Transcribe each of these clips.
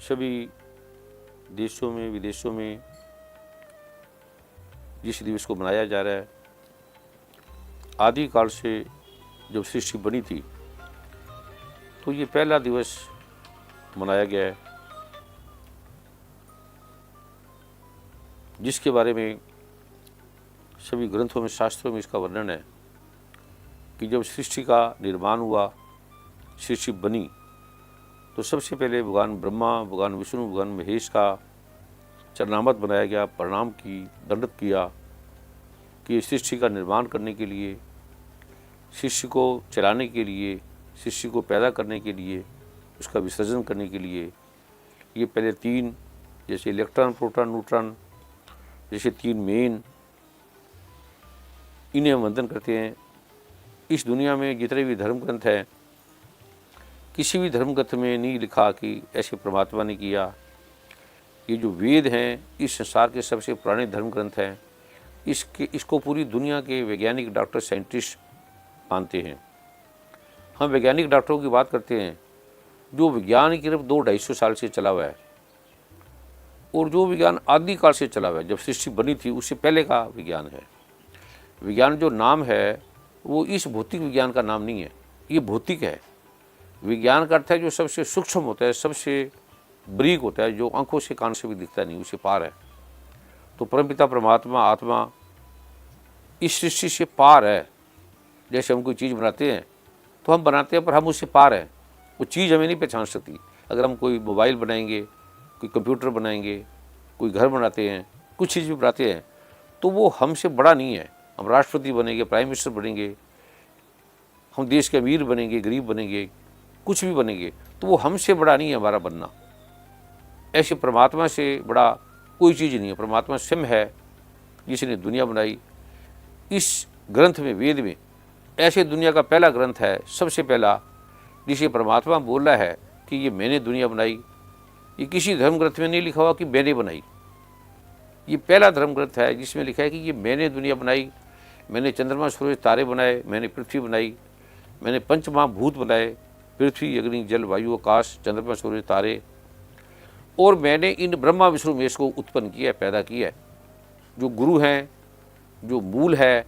सभी देशों में विदेशों में जिस दिवस को मनाया जा रहा है, आदिकाल से जब सृष्टि बनी थी तो ये पहला दिवस मनाया गया है, जिसके बारे में सभी ग्रंथों में शास्त्रों में इसका वर्णन है कि जब सृष्टि का निर्माण हुआ, सृष्टि बनी, तो सबसे पहले भगवान ब्रह्मा, भगवान विष्णु, भगवान महेश का चरणामत बनाया गया, प्रणाम की, दंडवत किया कि सृष्टि का निर्माण करने के लिए, सृष्टि को चलाने के लिए, सृष्टि को पैदा करने के लिए, उसका विसर्जन करने के लिए ये पहले तीन, जैसे इलेक्ट्रॉन, प्रोटॉन, न्यूट्रॉन, जैसे तीन मेन, इन्हें हम वंदन करते हैं। इस दुनिया में जितने भी धर्म ग्रंथ हैं, किसी भी धर्म ग्रंथ में नहीं लिखा कि ऐसे परमात्मा ने किया। ये जो वेद हैं इस संसार के सबसे पुराने धर्म ग्रंथ हैं। इसको पूरी दुनिया के वैज्ञानिक, डॉक्टर, साइंटिस्ट मानते हैं। हम वैज्ञानिक डॉक्टरों की बात करते हैं, जो विज्ञान सिर्फ 200-250 साल से चला हुआ है, और जो विज्ञान आदिकाल से चला हुआ है, जब सृष्टि बनी थी उससे पहले का विज्ञान है। विज्ञान जो नाम है वो इस भौतिक विज्ञान का नाम नहीं है, ये भौतिक है। विज्ञान का अर्थ है जो सबसे सूक्ष्म होता है, सबसे बारीक होता है, जो आंखों से, कान से भी दिखता नहीं, उससे पार है। तो परमपिता परमात्मा, आत्मा इस सृष्टि से पार है। जैसे हम कोई चीज़ बनाते हैं तो हम बनाते हैं, पर हम उससे पार हैं, वो चीज़ हमें नहीं पहचान सकती। अगर हम कोई मोबाइल बनाएंगे, कोई कंप्यूटर बनाएंगे, कोई घर बनाते हैं, कुछ चीज़ भी बनाते हैं, तो वो हमसे बड़ा नहीं है। हम राष्ट्रपति बनेंगे, प्राइम मिनिस्टर बनेंगे, हम देश के अमीर बनेंगे, गरीब बनेंगे, कुछ भी बनेंगे, तो वो हमसे बड़ा नहीं है हमारा बनना। ऐसे परमात्मा से बड़ा कोई चीज़ नहीं है। परमात्मा स्वयं है जिसने दुनिया बनाई। इस ग्रंथ में, वेद में, ऐसे दुनिया का पहला ग्रंथ है, सबसे पहला, जिसे परमात्मा बोल रहा है कि ये मैंने दुनिया बनाई। ये किसी धर्म ग्रंथ में नहीं लिखा हुआ कि मैंने बनाई। ये पहला धर्म ग्रंथ है जिसमें लिखा है कि ये मैंने दुनिया बनाई, मैंने चंद्रमा, सूरज, तारे बनाए, मैंने पृथ्वी बनाई, मैंने पंच महाभूत बनाए, पृथ्वी, अग्नि, जल, वायु, आकाश, चंद्रमा, सूरज, तारे, और मैंने इन ब्रह्मा, विष्णु, महेश को उत्पन्न किया, पैदा किया है। जो गुरु हैं, जो मूल है,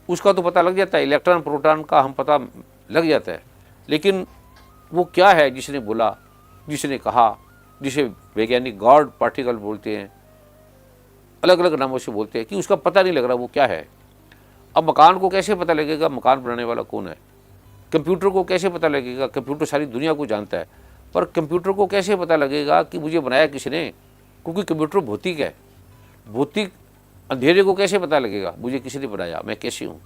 उसका तो पता लग जाता है, इलेक्ट्रॉन, प्रोटॉन का हम पता लग जाता है, लेकिन वो क्या है जिसने बोला, जिसने कहा, जिसे वैज्ञानिक गॉड पार्टिकल बोलते हैं, अलग अलग नामों से बोलते हैं, कि उसका पता नहीं लग रहा वो क्या है। अब मकान को कैसे पता लगेगा मकान बनाने वाला कौन है? कंप्यूटर को कैसे पता लगेगा? कंप्यूटर सारी दुनिया को जानता है, पर कंप्यूटर को कैसे पता लगेगा कि मुझे बनाया किसने? क्योंकि कंप्यूटर भौतिक है। भौतिक अंधेरे को कैसे पता लगेगा मुझे किसने बनाया, मैं कैसे हूँ?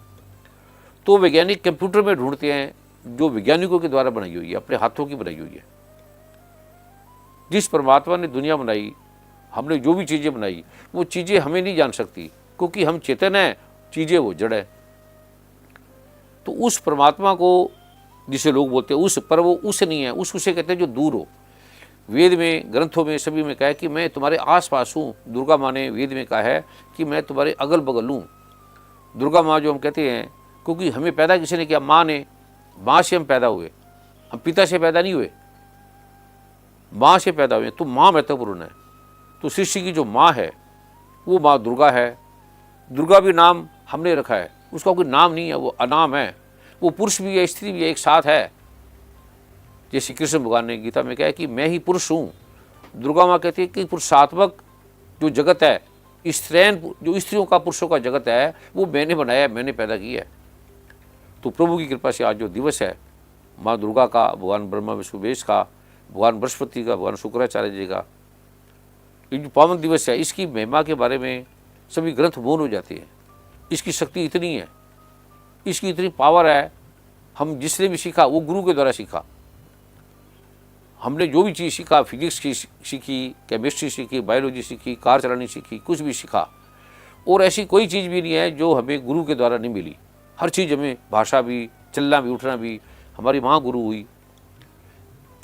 तो वैज्ञानिक कंप्यूटर में ढूंढते हैं जो वैज्ञानिकों के द्वारा बनाई हुई है, अपने हाथों की बनाई हुई है। जिस परमात्मा ने दुनिया बनाई, हमने जो भी चीज़ें बनाई, वो चीज़ें हमें नहीं जान सकती, क्योंकि हम चेतन हैं, चीज़ें वो जड़ है। तो उस परमात्मा को जिसे लोग बोलते हैं उस, पर वो उस नहीं है। उसे कहते हैं जो दूर हो। वेद में, ग्रंथों में, सभी में कहा है कि मैं तुम्हारे आस पास हूँ। दुर्गा माँ ने वेद में कहा है कि मैं तुम्हारे अगल बगल हूँ। दुर्गा माँ जो हम कहते हैं, क्योंकि हमें पैदा किसी ने किया, माँ ने। माँ से हम पैदा हुए, हम पिता से पैदा नहीं हुए, माँ से पैदा हुए। तो माँ महत्वपूर्ण है। तो सृष्टि की जो माँ है वो माँ दुर्गा है। दुर्गा भी नाम हमने रखा है, उसका कोई नाम नहीं है, वो अनाम है। वो पुरुष भी है, स्त्री भी है, एक साथ है। जैसे कृष्ण भगवान ने गीता में कहा है कि मैं ही पुरुष हूँ। दुर्गा माँ कहती है कि पुरुषात्मक जो जगत है, स्त्रैन, जो स्त्रियों का, पुरुषों का जगत है, वो मैंने बनाया है, मैंने पैदा किया है। तो प्रभु की कृपा से आज जो दिवस है, माँ दुर्गा का, भगवान ब्रह्मा, विष्णु, महेश का, भगवान बृहस्पति का, भगवान शुक्राचार्य जी का, ये जो पावन दिवस है, इसकी महिमा के बारे में सभी ग्रंथ मौन हो जाते हैं। इसकी शक्ति इतनी है, इसकी इतनी पावर है। हम जिसने भी सीखा वो गुरु के द्वारा सीखा। हमने जो भी चीज़ सीखा, फिजिक्स की सीखी, केमिस्ट्री सीखी, बायोलॉजी सीखी, कार चलानी सीखी, कुछ भी सीखा, और ऐसी कोई चीज़ भी नहीं है जो हमें गुरु के द्वारा नहीं मिली। हर चीज़ हमें, भाषा भी, चलना भी, उठना भी, हमारी माँ गुरु हुई।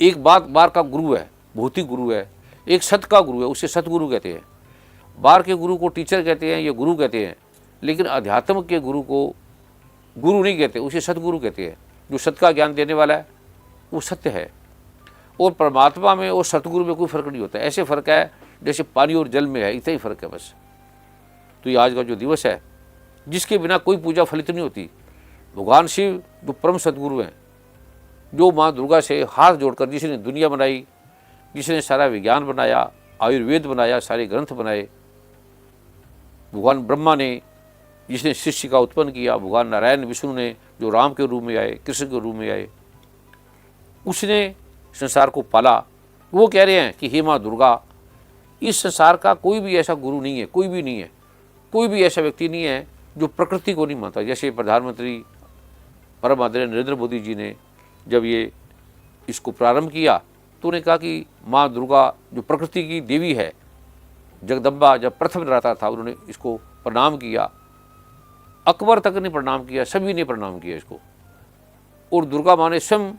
एक बार का गुरु है, भौतिक गुरु है। एक सत का गुरु है, उसे सतगुरु कहते हैं। बाहर के गुरु को टीचर कहते हैं, ये गुरु कहते हैं, लेकिन अध्यात्म के गुरु को गुरु नहीं कहते, उसे सतगुरु कहते हैं। जो सत का ज्ञान देने वाला है वो सत्य है। और परमात्मा में और सतगुरु में कोई फ़र्क नहीं होता। ऐसे फ़र्क है जैसे पानी और जल में है, इतना ही फ़र्क है बस। तो ये आज का जो दिवस है, जिसके बिना कोई पूजा फलित नहीं होती। भगवान शिव जो परम सतगुरु हैं, जो माँ दुर्गा से हाथ जोड़कर जिसने दुनिया बनाई, जिसने सारा विज्ञान बनाया, आयुर्वेद बनाया, सारे ग्रंथ बनाए, भगवान ब्रह्मा ने जिसने सृष्टि का उत्पन्न किया, भगवान नारायण विष्णु ने जो राम के रूप में आए, कृष्ण के रूप में आए, उसने संसार को पाला। वो कह रहे हैं कि हे माँ दुर्गा, इस संसार का कोई भी ऐसा गुरु नहीं है, कोई भी नहीं है, कोई भी ऐसा व्यक्ति नहीं है जो प्रकृति को नहीं मानता। जैसे प्रधानमंत्री परम आदरणीय नरेंद्र मोदी जी ने जब ये इसको प्रारंभ किया तो उन्होंने कहा कि माँ दुर्गा जो प्रकृति की देवी है, जगदम्बा जब प्रथम रहता था उन्होंने इसको प्रणाम किया। अकबर तक ने प्रणाम किया, सभी ने प्रणाम किया इसको। और दुर्गा माँ ने स्वयं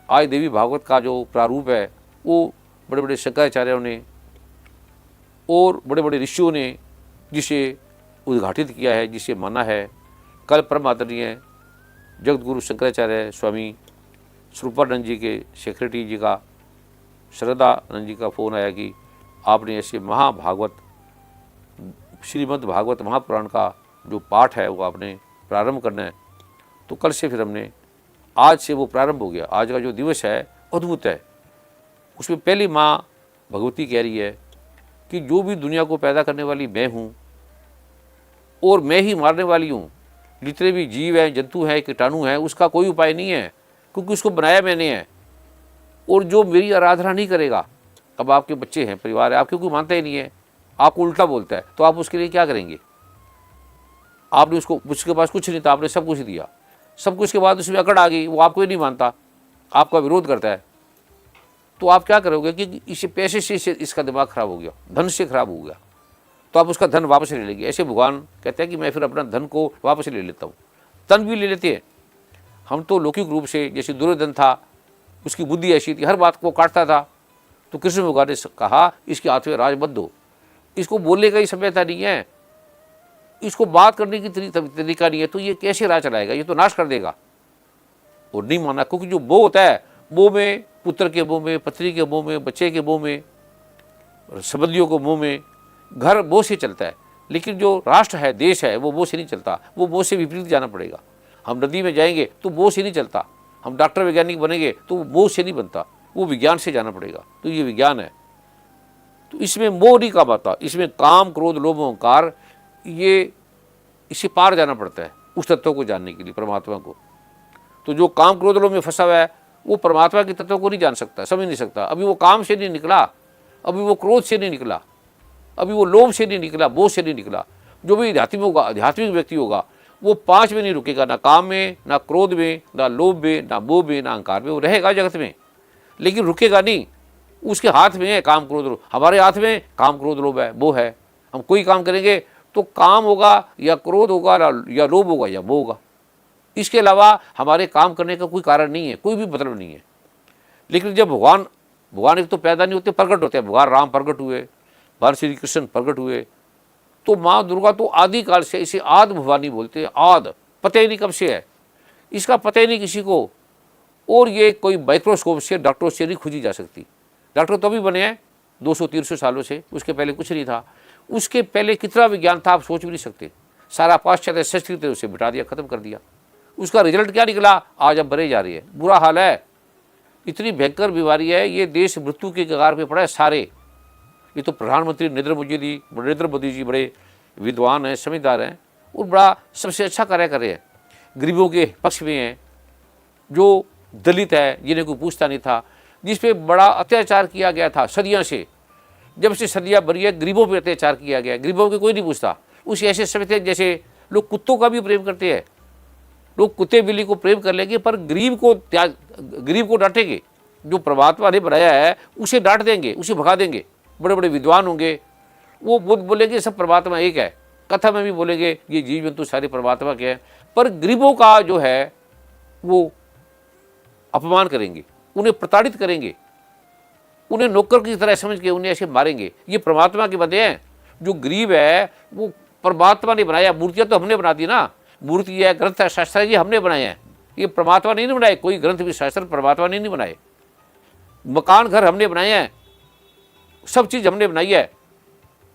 आज देवी भागवत का जो प्रारूप है वो बड़े बड़े शंकराचार्यों ने और बड़े बड़े ऋषियों ने जिसे उद्घाटित किया है, जिसे माना है। कल परम आदरणीय जगतगुरु शंकराचार्य स्वामी स्वरूपानंद जी के सेक्रेटरी जी का, श्रद्धानंद जी का फ़ोन आया कि आपने ऐसे महाभागवत, श्रीमद् भागवत महापुराण का जो पाठ है वो आपने प्रारंभ करना है। तो कल से फिर हमने, आज से वो प्रारंभ हो गया। आज का जो दिवस है अद्भुत है। उसमें पहली माँ भगवती कह रही है कि जो भी दुनिया को पैदा करने वाली मैं हूँ और मैं ही मारने वाली हूँ। जितने भी जीव हैं, जंतु हैं, कीटाणु हैं, उसका कोई उपाय नहीं है, क्योंकि उसको बनाया मैंने है। और जो मेरी आराधना नहीं करेगा, अब आपके बच्चे हैं, परिवार है, आपके कोई मानता ही नहीं है, आपको उल्टा बोलता है, तो आप उसके लिए क्या करेंगे? आपने उसके पास कुछ नहीं था, आपने सब कुछ दिया, सब कुछ के बाद उसमें अकड़ आ गई, वो आपको ही नहीं मानता, आपका विरोध करता है, तो आप क्या करोगे कि इसे पैसे से इसका दिमाग खराब हो गया, धन से खराब हो गया, तो आप उसका धन वापस ले लेंगे। ऐसे भगवान कहते हैं कि मैं फिर अपना धन को वापस ले लेता हूँ। तन भी ले लेते हैं हम तो लौकिक रूप से। जैसे दुर्योधन था, उसकी बुद्धि ऐसी थी, हर बात को काटता था, तो कृष्ण भगवान ने कहा इसके हाथ में राज मत दो, इसको बोलने का ही सभ्यता नहीं है, इसको बात करने की तरीका नहीं है, तो ये कैसे राज चलाएगा, ये तो नाश कर देगा। और नहीं माना, क्योंकि जो मोह होता है, मोह में पुत्र के मोह में, पत्नी के मोह में, बच्चे के मोह में, संबंधियों को मोह में, घर मोह से चलता है। लेकिन जो राष्ट्र है, देश है, वो मोह से नहीं चलता, वो मोह से विपरीत जाना पड़ेगा। हम नदी में जाएंगे तो मोह से नहीं चलता, हम डॉक्टर वैज्ञानिक बनेंगे तो मोह से नहीं बनता, वो विज्ञान से जाना पड़ेगा। तो ये विज्ञान है, तो इसमें मोह नहीं काम आता, इसमें काम क्रोध लोभ अहंकार, ये इससे पार जाना पड़ता है उस तत्व को जानने के लिए, परमात्मा को। तो जो काम क्रोध लोभ में फंसा हुआ है वो परमात्मा के तत्व को नहीं जान सकता, समझ नहीं सकता। अभी वो काम से नहीं निकला, अभी वो क्रोध से नहीं निकला, अभी वो लोभ से नहीं निकला, मोह से नहीं निकला। जो भी आध्यात्मिक व्यक्ति होगा वो 5 में नहीं रुकेगा, ना काम में, ना क्रोध में, ना लोभ में, ना मोह में, ना अहंकार में। वो रहेगा जगत में लेकिन रुकेगा नहीं। उसके हाथ में है काम क्रोध लोभ, हमारे हाथ में काम क्रोध लोभ है, मोह है। हम कोई काम करेंगे तो काम होगा या क्रोध होगा या लोभ होगा या मोह होगा। इसके अलावा हमारे काम करने का कोई कारण नहीं है, कोई भी मतलब नहीं है। लेकिन जब भगवान एक तो पैदा नहीं होते, प्रकट होते हैं। भगवान राम प्रकट हुए, भगवान श्री कृष्ण प्रकट हुए, तो माँ दुर्गा तो आदिकाल से, इसे आद भवानी बोलते हैं। आद पता ही नहीं कब से है, इसका पता ही नहीं किसी को। और ये कोई माइक्रोस्कोप से, डॉक्टरों से नहीं खोजी जा सकती। डॉक्टर तो अभी बने हैं 200-300 सालों से, उसके पहले कुछ नहीं था। उसके पहले कितना विज्ञान था आप सोच भी नहीं सकते। सारा पाश्चात्य संस्कृत उसे बिठा दिया, खत्म कर दिया। उसका रिजल्ट क्या निकला, आज अब बने जा रही है। बुरा हाल है, इतनी भयंकर बीमारी है, ये देश मृत्यु के कगार पे पड़ा है सारे। ये तो प्रधानमंत्री नरेंद्र मोदी जी बड़े विद्वान हैं, समझदार हैं और बड़ा सबसे अच्छा कार्य कर रहे हैं। गरीबों के पक्ष में हैं, जो दलित है जिन्हें कोई पूछता नहीं था, जिस पे बड़ा अत्याचार किया गया था सदियों से। जब से सदियाँ बनी है, गरीबों पे अत्याचार किया गया, गरीबों के कोई नहीं पूछता। उस ऐसे समझते जैसे लोग कुत्तों का भी प्रेम करते हैं, लोग कुत्ते बिल्ली को प्रेम कर लेंगे पर गरीब को डांटेंगे। जो परमात्मा ने बनाया है उसे डांट देंगे, उसे भगा देंगे। बड़े बड़े विद्वान होंगे, वो बोलेंगे सब परमात्मा एक है, कथा में भी बोलेंगे ये जीव जंतु सारे परमात्मा के हैं, पर गरीबों का जो है वो अपमान करेंगे, उन्हें प्रताड़ित करेंगे, उन्हें नौकर की तरह समझ के उन्हें ऐसे मारेंगे। ये परमात्मा के बंदे हैं। जो गरीब है वो परमात्मा ने बनाया। मूर्तियाँ तो हमने बना दी ना, मूर्ति है, ग्रंथ है, शास्त्र है, ये हमने बनाए हैं, ये परमात्मा ने नहीं बनाए। कोई ग्रंथ भी शास्त्र परमात्मा ने नहीं बनाए। मकान घर हमने बनाए हैं, सब चीज़ हमने बनाई है,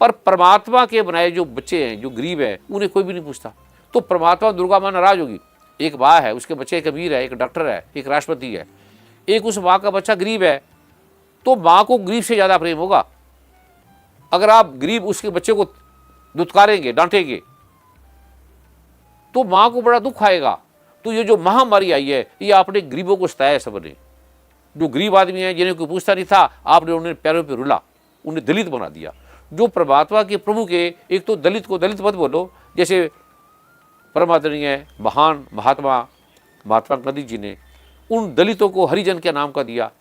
पर परमात्मा के बनाए जो बच्चे हैं, जो गरीब है, उन्हें कोई भी नहीं पूछता। तो परमात्मा दुर्गा माँ नाराज होगी। एक माँ है, उसके बच्चे एक अमीर है, एक डॉक्टर है, एक राष्ट्रपति है, एक उस माँ का बच्चा गरीब है, तो माँ को गरीब से ज़्यादा प्रेम होगा। अगर आप गरीब उसके बच्चे को दुत्कारेंगे, डांटेंगे, तो माँ को बड़ा दुख आएगा। तो ये जो महामारी आई है, ये आपने गरीबों को सताया है सबने। जो गरीब आदमी हैं, जिन्हें कोई पूछता नहीं था, आपने उन्हें पैरों पे रुला, उन्हें दलित बना दिया। जो परमात्मा के प्रभु के, एक तो दलित को दलित मत बोलो, जैसे परमादरणीय महान महात्मा गांधी जी ने उन दलितों को हरिजन के नाम का दिया,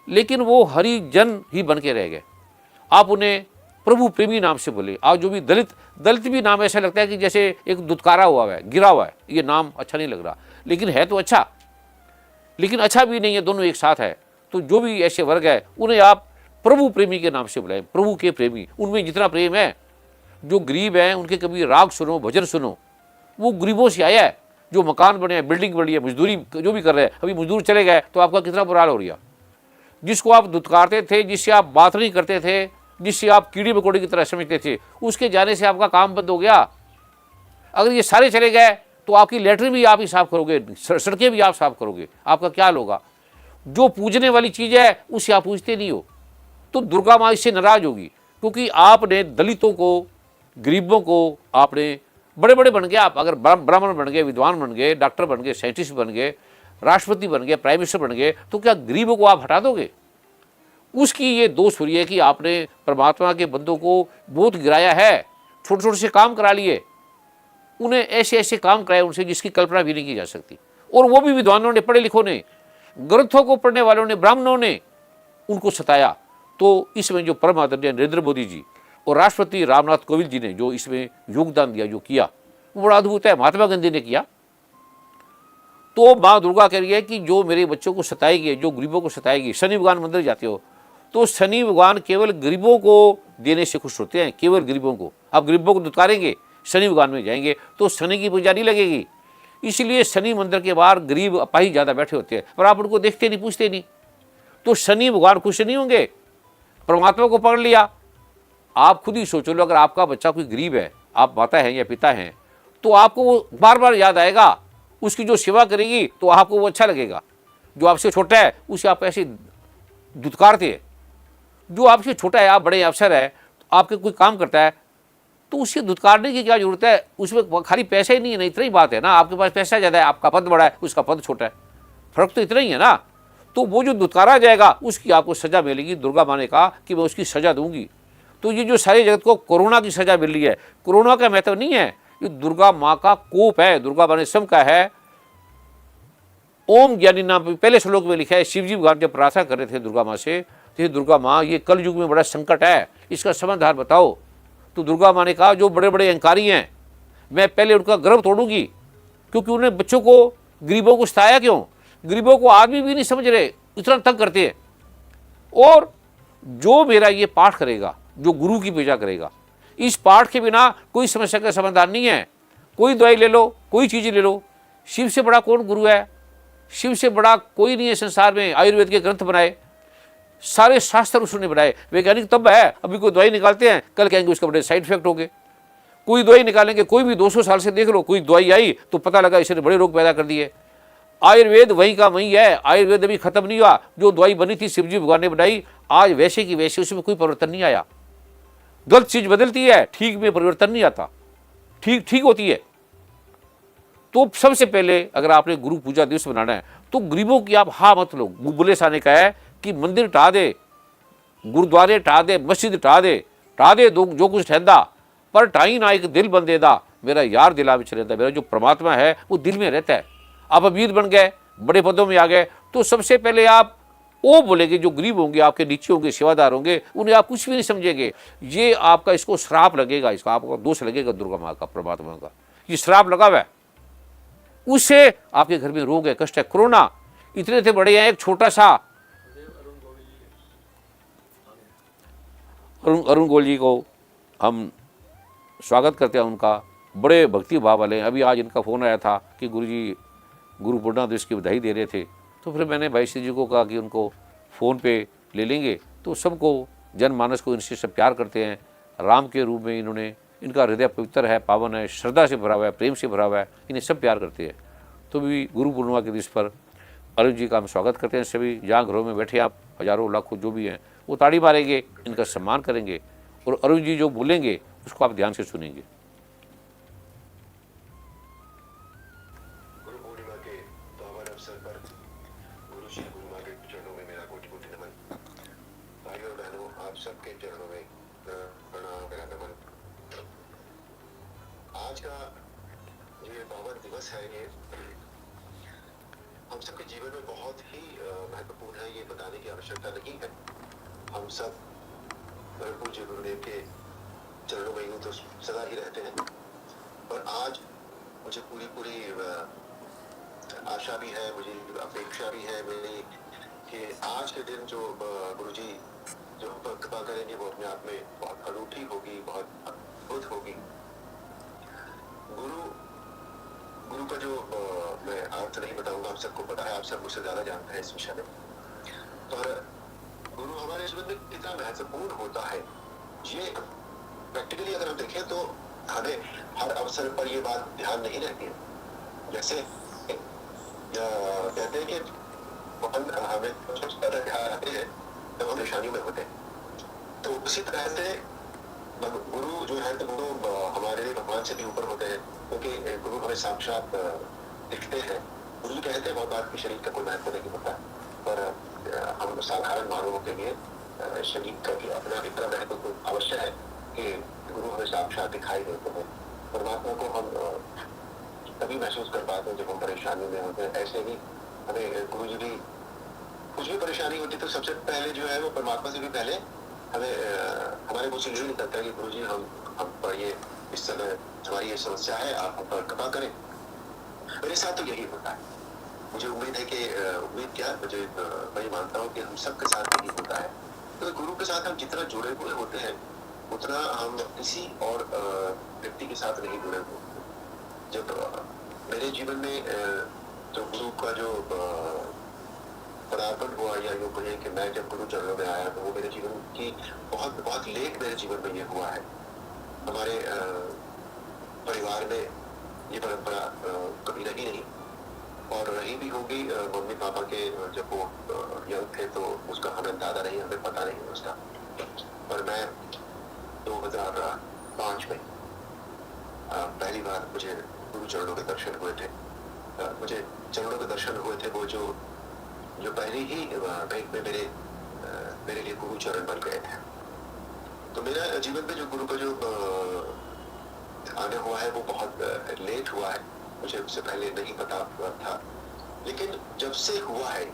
लेकिन वो हरिजन ही बन के रह गए। आप उन्हें प्रभु प्रेमी नाम से बोले। आज जो भी दलित भी नाम ऐसा लगता है कि जैसे एक दुत्कारा हुआ है, गिरा हुआ है, ये नाम अच्छा नहीं लग रहा, लेकिन है तो अच्छा, लेकिन अच्छा भी नहीं है, दोनों एक साथ है। तो जो भी ऐसे वर्ग है, उन्हें आप प्रभु प्रेमी के नाम से बुलाएं, प्रभु के प्रेमी। उनमें जितना प्रेम है, जो गरीब हैं उनके कभी राग सुनो, भजन सुनो, वो गरीबों से आया है। जो मकान बने हैं, बिल्डिंग बनी है, मजदूरी जो भी कर रहे हैं, अभी मजदूर चले गए तो आपका कितना बुरा हाल हो रहा। जिसको आप दुत्कारते थे, जिससे आप बात नहीं करते थे, जिससे आप कीड़ी मकोड़ी की तरह समझते थे, उसके जाने से आपका काम बंद हो गया। अगर ये सारे चले गए तो आपकी लेटरिन भी आप ही साफ करोगे, सड़कें भी आप साफ करोगे, आपका क्या हाल होगा। जो पूजने वाली चीज़ है उसे आप पूजते नहीं हो, तो दुर्गा माँ इससे नाराज होगी, क्योंकि आपने दलितों को, गरीबों को आपने बड़े बड़े बन गए। आप अगर ब्राह्मण बन गए, विद्वान बन गए, डॉक्टर बन गए, साइंटिस्ट बन गए, राष्ट्रपति बन गए, प्राइम मिनिस्टर बन गए, तो क्या गरीबों को आप हटा दोगे। उसकी ये दोष हो रही है कि आपने परमात्मा के बंदों को बहुत गिराया है, छोटे छोटे से काम करा लिए, उन्हें ऐसे ऐसे काम कराए उनसे जिसकी कल्पना भी नहीं की जा सकती। और वो भी विद्वानों ने, पढ़े लिखों ने, ग्रंथों को पढ़ने वालों ने, ब्राह्मणों ने उनको सताया। तो इसमें जो परम आदरणीय नरेंद्र मोदी जी और राष्ट्रपति रामनाथ कोविंद जी ने जो इसमें योगदान दिया, जो किया, वो बड़ा अद्भुत है। महात्मा गांधी ने किया। तो माँ दुर्गा कह रही है कि जो मेरे बच्चों को सताएगी, जो गरीबों को सताएगी। शनि भगवान मंदिर जाते हो तो शनि भगवान केवल गरीबों को देने से खुश होते हैं, केवल गरीबों को। आप गरीबों को दुत्कारेंगे, शनि भगवान में जाएंगे तो शनि की पूजा नहीं लगेगी। इसलिए शनि मंदिर के बाहर गरीब अपाहिज ज़्यादा बैठे होते हैं, पर आप उनको देखते नहीं, पूछते नहीं, तो शनि भगवान खुश नहीं होंगे। परमात्मा को पकड़ लिया। आप खुद ही सोचो लो, अगर आपका बच्चा कोई गरीब है, आप माता हैं या पिता हैं, तो आपको वो बार बार याद आएगा, उसकी जो सेवा करेगी तो आपको वो अच्छा लगेगा। जो आपसे छोटा है उसे आप ऐसे दुत्कारते हैं। जो आपसे छोटा है, आप बड़े अफसर है, आपके कोई काम करता है, तो उसे दुत्कारने की क्या जरूरत है। उसमें खाली पैसा ही नहीं है ना, इतना ही बात है ना। आपके पास पैसा ज़्यादा है, आपका पद बड़ा है, उसका पद छोटा है, फर्क तो इतना ही है ना। तो वो जो दुत्कारा जाएगा उसकी आपको सज़ा मिलेगी। दुर्गा माँ ने कहा कि मैं उसकी सज़ा दूंगी। तो ये जो सारे जगत को कोरोना की सज़ा मिल रही है, कोरोना का महत्व नहीं है, ये दुर्गा माँ का कोप है। दुर्गा माँ ने स्वयं का है, ओम ज्ञानी नाम पहले श्लोक में लिखा है। शिवजी भगवान जब प्रार्थना कर रहे थे दुर्गा माँ से, तो दुर्गा माँ, ये कल युग में बड़ा संकट है, इसका समाधान बताओ। तो दुर्गा माँ ने कहा, जो बड़े बड़े अहंकारी हैं, मैं पहले उनका गर्व तोड़ूंगी, क्योंकि उन्हें बच्चों को, गरीबों को सताया क्यों। गरीबों को आदमी भी नहीं समझ रहे, इतना तंग करते हैं। और जो मेरा ये पाठ करेगा, जो गुरु की पूजा करेगा, इस पाठ के बिना कोई समस्या का समाधान नहीं है। कोई दवाई ले लो, कोई चीज़ ले लो, शिव से बड़ा कौन गुरु है। शिव से बड़ा कोई नहीं है संसार में। आयुर्वेद के ग्रंथ बनाए, सारे शास्त्र उसने बनाए। वैज्ञानिक तब है, अभी कोई दवाई निकालते हैं, कल कहेंगे उसका बड़े साइड इफेक्ट हो गए। कोई दवाई निकालेंगे, कोई भी 200 साल से देख लो, कोई दवाई आई तो पता लगा इसने बड़े रोग पैदा कर दिए। आयुर्वेद वहीं का वहीं है, आयुर्वेद अभी खत्म नहीं हुआ। जो दवाई बनी थी शिवजी भगवान ने बनाई, आज वैसे की वैसे, उसमें कोई परिवर्तन नहीं आया। गलत चीज बदलती है, ठीक में परिवर्तन नहीं आता, ठीक ठीक होती है। तो सबसे पहले अगर आपने गुरु पूजा दिवस बनाना है तो गरीबों की आप हाँ मत लो। बुल्ले शाह ने कहा है कि मंदिर ढा दे, गुरुद्वारे ढा दे, मस्जिद ढा दे जो कुछ ठहदा, पर ढाई ना एक दिल बंदे दा, मेरा यार दिला में रहता है। मेरा जो परमात्मा है वो दिल में रहता है। आप अमीर बन गए, बड़े पदों में आ गए, तो सबसे पहले आप वो बोलेंगे, जो गरीब होंगे, आपके नीचे होंगे, सेवादार होंगे, उन्हें आप कुछ भी नहीं समझेंगे। ये आपका, इसको श्राप लगेगा, इसका आपका दोष लगेगा दुर्गा माँ का, परमात्मा का। ये श्राप लगा हुआ है, उससे आपके घर में रोग है, कष्ट है। कोरोना इतने थे बड़े हैं, एक छोटा सा अरुण गोल जी को हम स्वागत करते हैं उनका, बड़े भक्ति भाव वाले हैं। अभी आज इनका फ़ोन आया था कि गुरुजी गुरु पूर्णिमा दिवस की बधाई दे रहे थे, तो फिर मैंने भाई श्री जी को कहा कि उनको फ़ोन पे ले लेंगे तो सबको, जनमानस को इनसे सब प्यार करते हैं। राम के रूप में इन्होंने, इनका हृदय पवित्र है, पावन है, श्रद्धा से भरा हुआ है, प्रेम से भरा हुआ है, इन्हें सब प्यार करते हैं। तो भी गुरु पूर्णिमा के दिवस पर अरुण जी का हम स्वागत करते हैं। सभी जहाँ घरों में बैठे आप हज़ारों लाखों जो भी हैं वो ताड़ी मारेंगे, इनका सम्मान करेंगे और अरुण जी जो बोलेंगे उसको आप ध्यान से सुनेंगे। गुरु पूर्णिमा के पावन अवसर पर गुरु श्री गुरु माँ के चरणों में मेरा कोटि कोटि नमन। भाइयों और बहनों, आप सबके चरणों में प्रणाम, मेरा नमन। आज का जो ये पावन दिवस है, ये हम सबके जीवन में बहुत ही महत्वपूर्ण है। ये बताने की आवश्यकता नहीं है। हम सब परम पूज्य गुरुदेव के चरणों में यूं तो सदा ही रहते हैं, पर आज मुझे पूरी पूरी आशा भी है, मुझे अपेक्षा भी है मेरी कि आज के दिन जो गुरुजी जो हम पर कृपा करेंगे वो अपने आप में बहुत अनूठी होगी, बहुत अद्भुत होगी। गुरु का जो मैं अर्थ नहीं बताऊंगा, आप सबको पता है, आप सब मुझसे ज्यादा जानते हैं इस विषय में। पर गुरु हमारे जीवन में कितना महत्वपूर्ण होता है, ये प्रैक्टिकली अगर हम देखें तो हमें हर अवसर पर ये बात ध्यान नहीं रहती है। जैसे कहते हैं कि हमें सबसे ज्यादा ध्यान रखते हैं जब हम परेशानियों में होते हैं। तो उसी तरह से गुरु जो है तो गुरु हमारे लिए भगवान से भी ऊपर होते हैं, क्योंकि गुरु हमें साक्षात दिखते हैं। गुरु जी कहते हैं बहुत बात कि शरीर का कोई महत्व नहीं होता, पर हम साधारण मानवों के लिए शरीर का भी अपना इतना महत्व तो अवश्य है कि गुरु हमें साक्षात दिखाई देते हैं। परमात्मा को हम तभी महसूस कर पाते हैं जब हम परेशानी में होते हैं। ऐसे ही हमें गुरु जी भी, कुछ भी परेशानी होती तो सबसे पहले जो है वो परमात्मा से भी पहले हमें हमारे मुँह से यही निकलता है कि गुरु जी हम पर ये इस समय हमारी ये समस्या है, आप हम पर कृपा करें। मेरे साथ तो यही होता है। मुझे उम्मीद है कि उम्मीद क्या, मुझे मैं मानता हूँ कि हम सबके साथ यही होता है। तो गुरु के साथ हम जितना जुड़े हुए होते हैं उतना हम किसी और व्यक्ति के साथ नहीं जुड़े हुए। जब मेरे जीवन में जो गुरु का जो पदार्पण हुआ, या यूँ कहिए कि मैं जब गुरु चरणों में आया, तो वो मेरे जीवन की बहुत बहुत लेट मेरे जीवन में ये हुआ है। हमारे परिवार में ये परंपरा कभी रही नहीं, और रही भी होगी मम्मी पापा के जब वो यंग थे तो उसका हमें अंदाजा नहीं, हमें पता नहीं उसका। पर मैं 2005 में पहली बार मुझे गुरु चरणों के दर्शन हुए थे। मुझे चरणों के दर्शन हुए थे वो जो पहले ही बैंक में मेरे लिए गुरु चरण बन गए थे। तो मेरा जीवन में जो गुरु का जो आना हुआ है वो बहुत लेट हुआ है, मुझे उससे पहले नहीं पता हुआ था। लेकिन जब से हुआ है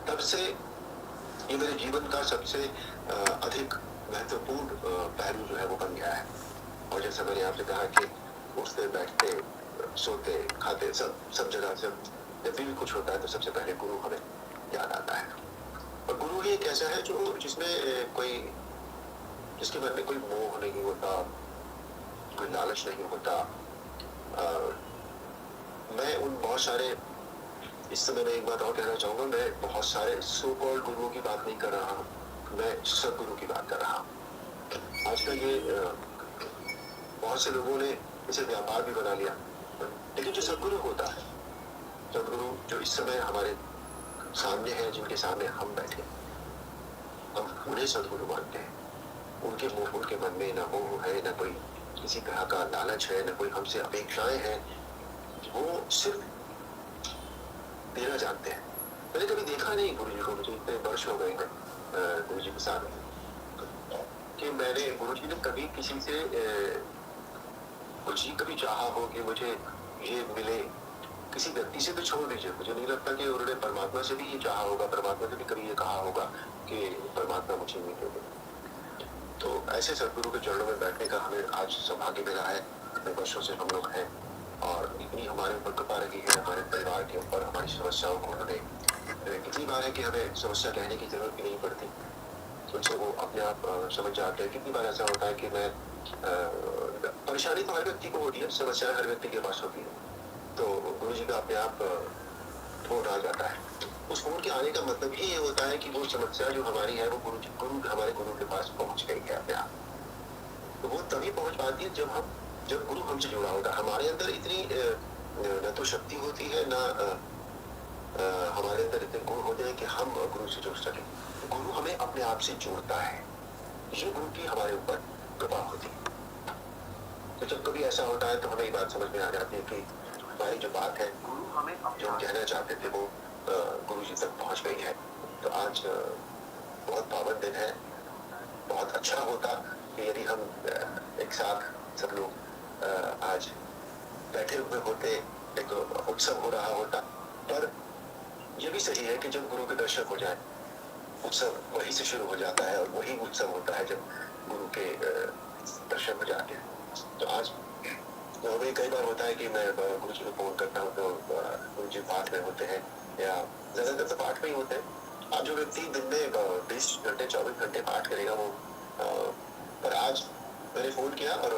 तब से ये मेरे जीवन का सबसे अधिक महत्वपूर्ण पहलू जो है वो बन गया है। और जैसा मैंने आपसे कहा कि उठते बैठते सोते खाते सब जगह से जब भी कुछ होता है तो सबसे पहले गुरु हमें याद आता है। और गुरु ही एक ऐसा है जो जिसके मन में कोई मोह नहीं होता, कोई लालच नहीं होता। मैं उन बहुत सारे, इस समय मैं एक बात और कहना चाहूँगा, मैं बहुत सारे सो कॉल्ड गुरुओं की बात नहीं कर रहा हूँ, मैं सदगुरु की बात कर रहा हूँ। आजकल ये बहुत से लोगों ने इसे व्यापार भी बना लिया, लेकिन जो सदगुरु होता है, सदगुरु जो इस समय हमारे सामने है, जिनके सामने हम बैठे, हम उन्हें सदगुरु मानते हैं। उनके मन में ना मोह है, ना कोई किसी तरह का लालच है, ना कोई हमसे अपेक्षाएं हैं। वो सिर्फ देना जानते हैं। मैंने कभी देखा नहीं गुरु जी को, मुझे इतने वर्ष हो गए हैं गुरु जी के साथ, कि मैंने गुरु जी ने कभी किसी से कुछ ही कभी चाहा हो कि मुझे ये मिले। किसी व्यक्ति से तो छोड़ दीजिए, मुझे नहीं लगता कि उन्होंने परमात्मा से भी ये चाहा होगा, परमात्मा से भी कभी ये कहा होगा कि परमात्मा मुझे मिले। तो ऐसे सदगुरु के चरणों में बैठने का हमें आज सौभाग्य मिला है। इतने वर्षों से हम लोग हैं और इतनी हमारे ऊपर कृपा रही है, हमारे परिवार के ऊपर, हमारी समस्याओं को उन्होंने, कितनी बार है कि हमें समस्या कहने की जरूरत भी नहीं पड़ती, उनसे वो अपने आप समझ जाते हैं। कितनी बार ऐसा होता है कि मैं परेशानी तो हर व्यक्ति को होती है, समस्या हर व्यक्ति के पास होती है, तो गुरु जी का अपने आप फोन आ जाता है उस फोन के आने का मतलब ही ये होता है कि वो समस्या जो हमारी है वो गुरु हमारे गुरु के पास पहुंच गई है अपने आप। तो वो तभी पहुंच पाती है जब गुरु हमसे जुड़ा होगा। हमारे अंदर इतनी न तो शक्ति होती है न हमारे अंदर इतने गुण होते हैं कि हम गुरु से जुड़ सके। गुरु हमें अपने आप से जोड़ता है, ये गुरु की हमारे ऊपर कृपा होती है। तो जब कभी ऐसा होता है तो हमें ये बात समझ में आ जाती है कि हमारी जो बात है जो हम कहना चाहते थे वो गुरु जी तक पहुंच गई है। तो आज बहुत पावन दिन है। बहुत अच्छा होता कि यदि हम एक साथ सब लोग आज बैठे हुए होते, एक उत्सव हो रहा होता। पर यह भी सही है कि जब गुरु के दर्शन हो जाए, उत्सव वहीं से शुरू हो जाता है और वही उत्सव होता है जब गुरु के दर्शन हो जाते हैं। तो आज हमें कई बार होता है कि मैं गुरु जी को फोन करता हूँ तो गुरु जी पाठ में होते हैं या ज्यादातर तो पाठ में ही होते हैं। आज जो व्यक्ति दिन में 20 घंटे 24 घंटे पाठ करेगा वो पर आज मैंने फोन किया और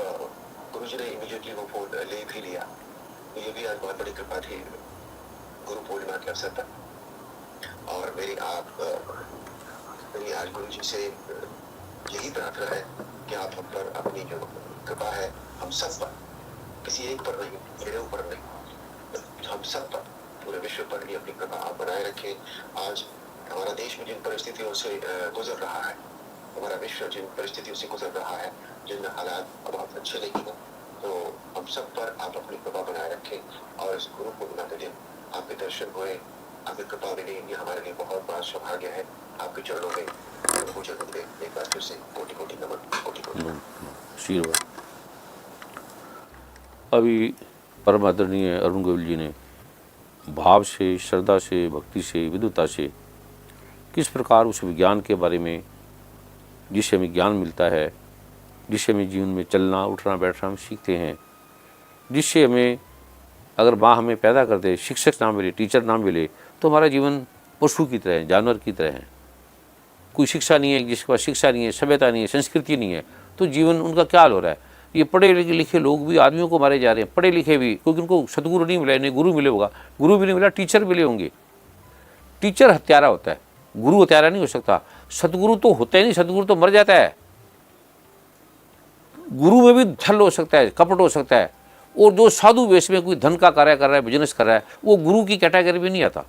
गुरु जी ने इमीडिएटली वो फोन ले भी लिया। तो ये भी आज बहुत बड़ी कृपा थी गुरु पूर्णिमा के अवसर पर। और मेरी आज गुरु जी से यही प्रार्थना है कि आप हम पर अपनी जो कृपा है, हम सब पर, किसी एक पर नहीं, मेरे ऊपर नहीं, हम सब पर, पूरे विश्व पर भी अपनी कृपा आप बनाए रखें। आज हमारा देश में जिन परिस्थितियों से गुजर रहा है, हमारा विश्व जिन परिस्थितियों से गुजर रहा है, जिन हालात बहुत अच्छे नहीं है, तो हम सब पर आप अपनी कृपा बनाए रखें। और इस गुरु पूर्णिमा के दिन आपके दर्शन हुए, आपकी कृपा मिली, ये हमारे लिए बहुत बड़ा सौभाग्य है। आपके चरणों में पूजन होंगे। एक बार फिर से कोटि कोटि नमन, कोटि कोटि आशीर्वाद। अभी परम आदरणीय अरुण गोविल जी ने भाव से, श्रद्धा से, भक्ति से, विद्वता से किस प्रकार उस विज्ञान के बारे में, जिससे हमें ज्ञान मिलता है, जिससे हमें जीवन में चलना, उठना, बैठना हम सीखते हैं, जिससे हमें अगर माँ हमें पैदा कर दे, शिक्षक ना मिले, टीचर ना मिले, तो हमारा जीवन पशु की तरह है, जानवर की तरह है। कोई शिक्षा नहीं है, जिसके पास शिक्षा नहीं है, सभ्यता नहीं है, संस्कृति नहीं है, तो जीवन उनका क्या हाल हो रहा है। ये पढ़े लिखे लोग भी आदमियों को मारे जा रहे हैं, पढ़े लिखे भी, क्योंकि उनको सदगुरु नहीं मिला, नहीं गुरु मिले होगा, गुरु भी नहीं मिला, टीचर मिले होंगे। टीचर हत्यारा होता है, गुरु हत्यारा नहीं हो सकता। सदगुरु तो होता ही नहीं, सदगुरु तो मर जाता है। गुरु में भी छल हो सकता है, कपट हो सकता है। और जो साधु वेश में कोई धन का कार्य कर रहा है, बिजनेस कर रहा है, वो गुरु की कैटेगरी में नहीं आता,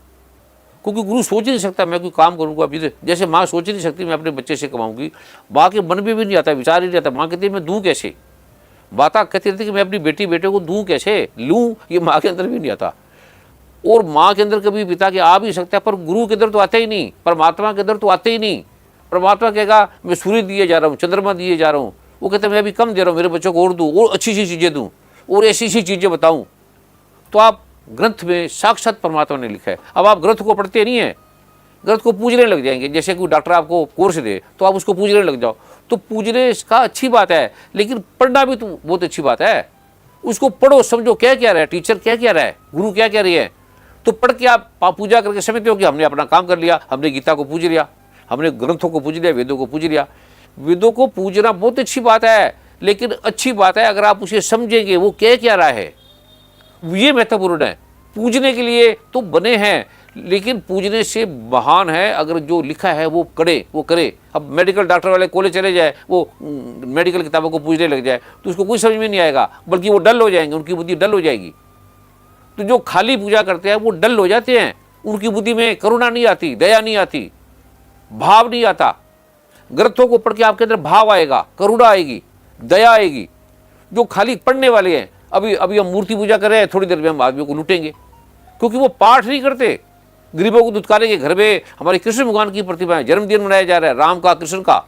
क्योंकि गुरु सोच ही नहीं सकता मैं कोई काम करूँगा। अभी जैसे माँ सोच ही नहीं सकती मैं अपने बच्चे से कमाऊंगी, माँ के मन में भी नहीं आता, विचार ही नहीं आता। माँ कहती है मैं दूँ कैसे, बाता कहती रहती कि मैं अपनी बेटे को दूँ कैसे, लूँ, ये माँ के अंदर भी नहीं आता। और माँ के अंदर कभी पिता के आ भी सकता है, पर गुरु के अंदर तो आते ही नहीं, परमात्मा के अंदर तो आते ही नहीं। परमात्मा कहेगा मैं सूर्य दिए जा रहा हूँ, चंद्रमा दिए जा रहा हूँ, वो कहते हैं मैं अभी कम दे रहा हूँ, मेरे बच्चों को और दूँ, और अच्छी चीज़ें दूँ, और ऐसी चीज़ें बताऊँ। तो आप ग्रंथ में साक्षात परमात्मा ने लिखा है। अब आप ग्रंथ को पढ़ते नहीं हैं, ग्रंथ को पूजने लग जाएंगे। जैसे कोई डॉक्टर आपको कोर्स दे तो आप उसको पूजने लग जाओ, तो पूजने का अच्छी बात है, लेकिन पढ़ना भी तो बहुत अच्छी बात है। उसको पढ़ो, समझो क्या क्या रहा है, टीचर क्या क्या रहा है, गुरु क्या क्या रही है, तो पढ़ के आप पूजा करके समझते हो कि हमने अपना काम कर लिया, हमने गीता को पूज लिया, हमने ग्रंथों को पूज लिया, वेदों को पूज लिया। वेदों को पूजना बहुत अच्छी बात है, लेकिन अच्छी बात है अगर आप उसे समझेंगे वो क्या क्या रहा है, ये महत्वपूर्ण है। पूजने के लिए तो बने हैं, लेकिन पूजने से महान है अगर जो लिखा है वो करे, वो करे। अब मेडिकल डॉक्टर वाले कॉलेज चले जाए, वो मेडिकल किताबों को पूजने लग जाए, तो उसको कोई समझ में नहीं आएगा, बल्कि वो डल हो जाएंगे, उनकी बुद्धि डल हो जाएगी। तो जो खाली पूजा करते हैं वो डल हो जाते हैं, उनकी बुद्धि में करुणा नहीं आती, दया नहीं आती, भाव नहीं आता। ग्रंथों को पढ़ के आपके अंदर भाव आएगा, करुणा आएगी, दया आएगी। जो खाली पढ़ने वाले हैं, अभी हम मूर्ति पूजा कर रहे हैं, थोड़ी देर में हम आदमियों को लूटेंगे, क्योंकि वो पाठ नहीं करते। गरीबों को दुत्कारेंगे, घर में हमारे कृष्ण भगवान की प्रतिभा है, जन्मदिन मनाया जा रहा है, राम का, कृष्ण का,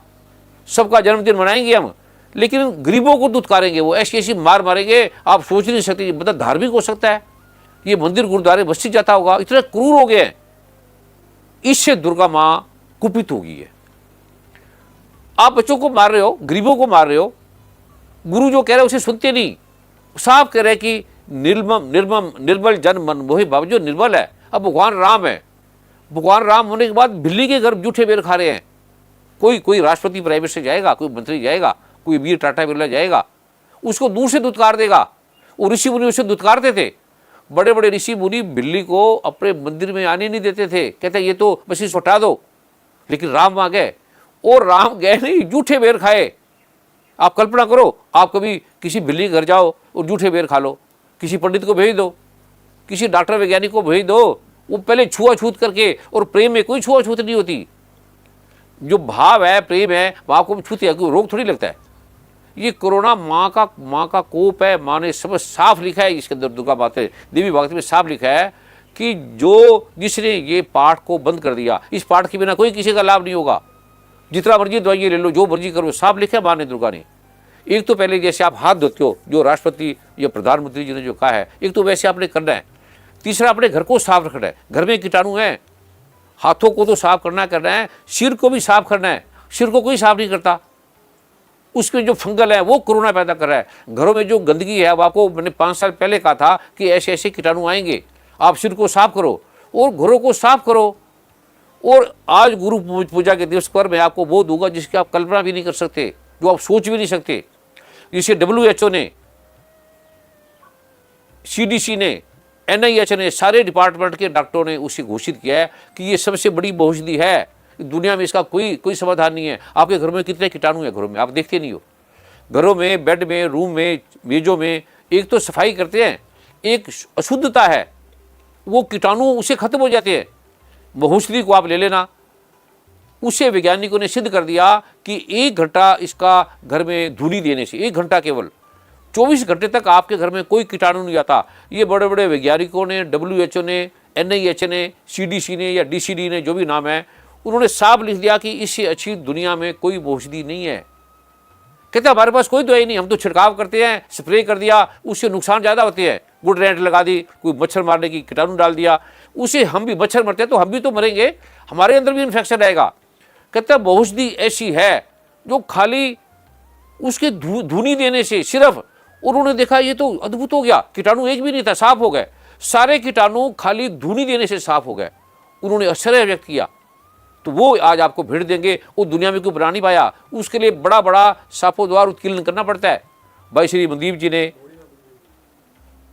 सबका जन्मदिन मनाएंगे हम, लेकिन गरीबों को दुत्कारेंगे, वो ऐसी ऐसी मार मारेंगे आप सोच नहीं सकते। ये मतलब धार्मिक हो सकता है, ये मंदिर गुरुद्वारे मस्जिद जाता होगा, इतने क्रूर हो गए हैं। इससे दुर्गा माँ कुपित हो गई है। आप बच्चों को मार रहे हो, गरीबों को मार रहे हो, गुरु जो कह रहे हैं उसे सुनते नहीं। साफ कह रहे हैं कि निर्मल जन मन मोहि भाव, जो निर्मल है। अब भगवान राम है, भगवान राम होने के बाद बिल्ली के घर जूठे बेर खा रहे हैं। कोई राष्ट्रपति प्राइवेट से जाएगा, कोई मंत्री जाएगा, कोई वीर टाटा बिरला जाएगा, उसको दूर से दुत्कार देगा। और ऋषि मुनि उसे दुत्कारते थे, बड़े बड़े ऋषि मुनि बिल्ली को अपने मंदिर में आने नहीं देते थे, कहते ये तो बस इसे हटा दो। लेकिन राम वहाँ गए, और राम गए नहीं, जूठे बेर खाए। आप कल्पना करो, आप कभी किसी बिल्ली के घर जाओ और जूठे बेर खा लो, किसी पंडित को भेज दो, किसी डॉक्टर वैज्ञानिक को भेज दो, वो पहले छुआछूत करके, और प्रेम में कोई छुआछूत नहीं होती। जो भाव है, प्रेम है, वो आपको छूते है, कोई रोग थोड़ी लगता है। ये कोरोना माँ का कोप है। माँ ने सब साफ लिखा है इसके अंदर, दुर्गा बातें देवी भागवत में साफ लिखा है कि जिसने ये पाठ को बंद कर दिया, इस पाठ के बिना कोई किसी का लाभ नहीं होगा। जितना मर्जी दवाइयाँ ले लो, जो मर्जी करो, साफ लिखा है माँ ने, दुर्गा ने। एक तो पहले जैसे आप हाथ धोते हो, जो राष्ट्रपति या प्रधानमंत्री जी ने जो कहा है, एक तो वैसे आपने करना है। तीसरा, अपने घर को साफ रखना है। घर में कीटाणु है, हाथों को तो साफ करना है, सिर को भी साफ करना है। सिर को कोई साफ नहीं करता, उसमें जो फंगल है वो कोरोना पैदा कर रहा है। घरों में जो गंदगी है, वो आपको मैंने 5 साल पहले कहा था कि ऐसे ऐसे कीटाणु आएंगे। आप सिर को साफ करो और घरों को साफ करो। और आज गुरु पूजा के दिवस पर मैं आपको वो दूंगा जिसकी आप कल्पना भी नहीं कर सकते, जो आप सोच भी नहीं सकते। जिसे WHO ने, CDC ने, NIH ने, सारे डिपार्टमेंट के डॉक्टरों ने उसे घोषित किया है कि ये सबसे बड़ी औषधि है दुनिया में, इसका कोई समाधान नहीं है। आपके घर में कितने कीटाणु हैं, घरों में आप देखते नहीं हो। घरों में, बेड में, रूम में, मेजों में, एक तो सफाई करते हैं, एक अशुद्धता है, वो कीटाणु उसे खत्म हो जाते हैं। औषधि को आप ले लेना, उसे वैज्ञानिकों ने सिद्ध कर दिया कि 1 घंटा इसका घर में धूली देने से, 1 घंटा केवल, 24 घंटे तक आपके घर में कोई कीटाणु नहीं आता। ये बड़े बड़े वैज्ञानिकों ने, WHO ने, NIH ने, CDC ने या DCD ने, जो भी नाम है, उन्होंने साफ लिख दिया कि इससे अच्छी दुनिया में कोई औषधि नहीं है। कहते हमारे पास कोई दवाई नहीं, हम तो छिड़काव करते हैं, स्प्रे कर दिया, उससे नुकसान ज़्यादा होते हैं। गुड रेंट लगा दी, कोई मच्छर मारने की कीटाणु डाल दिया, उसे हम भी, मच्छर मरते हैं तो हम भी तो मरेंगे, हमारे अंदर भी इन्फेक्शन आएगा। कहते हैं औषधि ऐसी है जो खाली उसके धुनी देने से सिर्फ, उन्होंने देखा ये तो अद्भुत हो गया, कीटाणु एक भी नहीं था, साफ हो गए सारे कीटाणु, खाली धुनी देने से साफ हो गए। उन्होंने आश्चर्य व्यक्त किया। तो वो आज आपको भेड़ देंगे, वो दुनिया में कोई बना नहीं पाया। उसके लिए बड़ा बड़ा सापों द्वार उत्कीर्ण करना पड़ता है। भाई श्री मनदीप जी ने,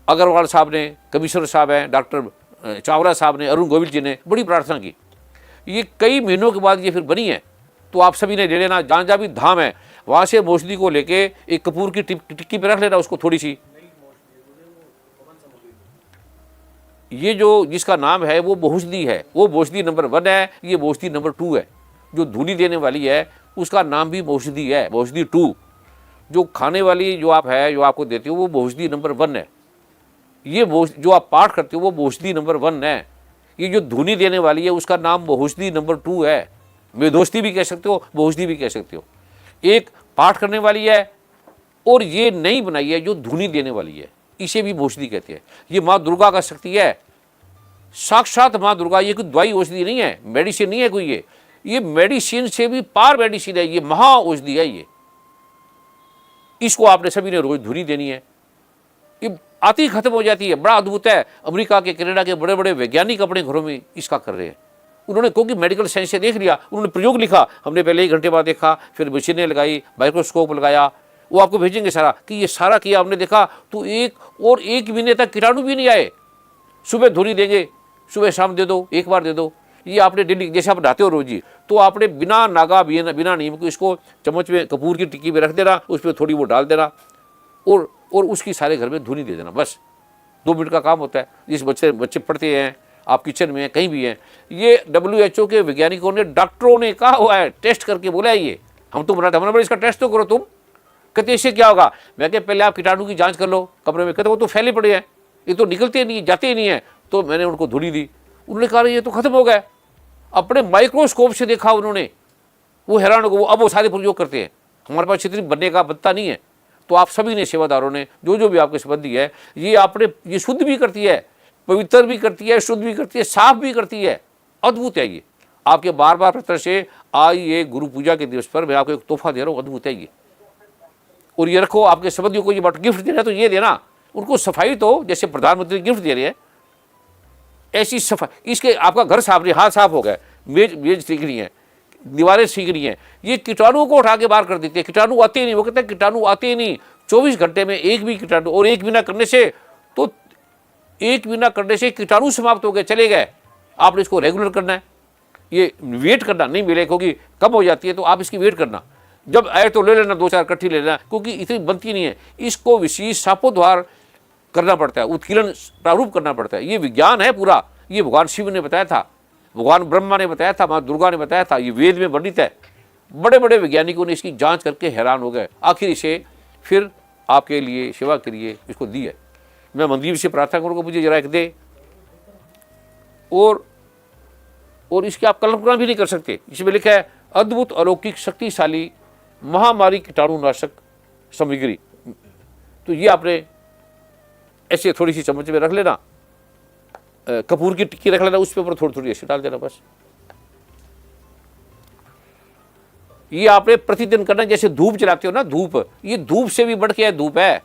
अग्रवाल साहब ने, कमिश्नर साहब हैं, डॉक्टर चावला साहब ने, अरुण गोविल जी ने बड़ी प्रार्थना की। ये कई महीनों के बाद ये फिर बनी है। तो आप सभी ने ले लेना, जहाँ जहाँ भी धाम है वहाँ से औषधि को लेके एक कपूर की टिक्की पे रख लेना उसको थोड़ी सी। ये जो जिसका नाम है वो औषधि है, वो औषधि नंबर 1 है, ये औषधि नंबर 2 है। जो धूली देने वाली है उसका नाम भी औषधि है, औषधि 2। जो खाने वाली जो आप है, जो आपको देती हो, वो औषधि नंबर 1 है। ये जो आप पाठ करते हो वो औषधि नंबर 1 है। ये जो धुनी देने वाली है उसका नाम औषधि नंबर 2 है। मेदोस्ती भी कह सकते हो, औषधि भी कह सकते हो। एक पाठ करने वाली है, और ये नई बनाई है जो धुनी देने वाली है, इसे भी औषधि कहते हैं। ये माँ दुर्गा का शक्ति है, साक्षात माँ दुर्गा। ये कोई दवाई औषधि नहीं है, मेडिसिन नहीं है कोई, ये मेडिसिन से भी पार मेडिसिन है, ये महा औषधि है। ये इसको आपने सभी ने रोज धुनी देनी है, ये आती खत्म हो जाती है। बड़ा अद्भुत है। अमेरिका के, कनाडा के बड़े बड़े वैज्ञानिक अपने घरों में इसका कर रहे हैं। उन्होंने क्योंकि मेडिकल साइंस से देख लिया, उन्होंने प्रयोग लिखा, हमने पहले 1 घंटे बाद देखा, फिर मशीनें लगाई, माइक्रोस्कोप लगाया, वो आपको भेजेंगे सारा कि ये सारा किया हमने देखा। तो 1 महीने तक कीटाणु भी नहीं आए। सुबह धुनी देंगे, सुबह शाम दे दो, 1 बार दे दो। ये आपने डेली, जैसे आप नहाते हो रोज ही, तो आपने बिना नागा बिना नीम को इसको चम्मच में कपूर की टिक्की में रख देना, उस पर थोड़ी वो डाल देना, और उसकी सारे घर में धुनी दे देना। बस 2 मिनट का काम होता है। जिस बच्चे पढ़ते हैं, आप किचन में हैं, कहीं भी हैं, ये WHO के वैज्ञानिकों ने, डॉक्टरों ने कहा हुआ है, टेस्ट करके बोला है। ये हम तो बनाते, हमने बोला इसका टेस्ट तो करो तुम। कहते इससे क्या होगा? मैं कहते पहले आप कीटाणु की जांच कर लो कमरे में। कहते वो तो फैले पड़े हैं, ये तो निकलते नहीं, जाते ही नहीं है। तो मैंने उनको धुनी दी, उन्होंने कहा ये तो खत्म हो गया। अपने माइक्रोस्कोप से देखा उन्होंने, वो हैरान हो गए। अब वो सारे प्रयोग करते हैं। हमारे पास इतनी बनने का बनता नहीं है। तो आप सभी ने, सेवादारों ने, जो भी आपके संबंधी है, ये आपने, ये शुद्ध भी करती है, पवित्र भी करती है, शुद्ध भी करती है, साफ भी करती है। अद्भुत है ये। आपके बार बार प्रश्न से आज ये गुरु पूजा के दिवस पर मैं आपको एक तोहफा दे रहा हूँ। अद्भुत है ये। और ये रखो, आपके संबंधियों को ये गिफ्ट देना है तो ये देना। उनको सफाई तो जैसे प्रधानमंत्री गिफ्ट दे रहे हैं, ऐसी सफाई। इसके आपका घर साफ नहीं, हाथ साफ हो गए, मेज सीख रही है, दीवारें सीख रही हैं, ये कीटाणु को उठा के बाहर कर देते हैं। कीटाणु आते ही नहीं। वो कहते हैं कीटाणु आते ही नहीं। 24 घंटे में एक भी कीटाणु, और एक भी ना करने से तो एक महीना करने से कीटाणु समाप्त हो गए, चले गए। आपने इसको रेगुलर करना है, ये वेट करना नहीं मिले, क्योंकि कम हो जाती है तो आप इसकी वेट करना, जब आए तो ले लेना, 2-4 इकट्ठी ले लेना, क्योंकि इतनी बनती नहीं है। इसको विशेष शापोद्वार करना पड़ता है, उत्कीर्ण प्रारूप करना पड़ता है। ये विज्ञान है पूरा, ये भगवान शिव ने बताया था, भगवान ब्रह्मा ने बताया था, माँ दुर्गा ने बताया था, ये वेद में वर्णित है। बड़े बड़े वैज्ञानिकों ने इसकी जांच करके हैरान हो गए, आखिर इसे फिर आपके लिए सेवा के लिए इसको दी है। मैं मंदिर से प्रार्थना करूँगा मुझे जरा एक दे, और इसकी आप कल्पना भी नहीं कर सकते। इसमें लिखा है अद्भुत अलौकिक शक्तिशाली महामारी कीटाणुनाशक सामग्री। तो ये आपने ऐसे थोड़ी सी चम्मच में रख लेना, कपूर की टिक्की रख लेना, उस पे ऊपर थोड़ी थोड़ी ऐसे डाल देना बस। ये आपने प्रतिदिन करना, जैसे धूप जलाते हो ना, धूप, ये धूप से भी बढ़ के धूप है।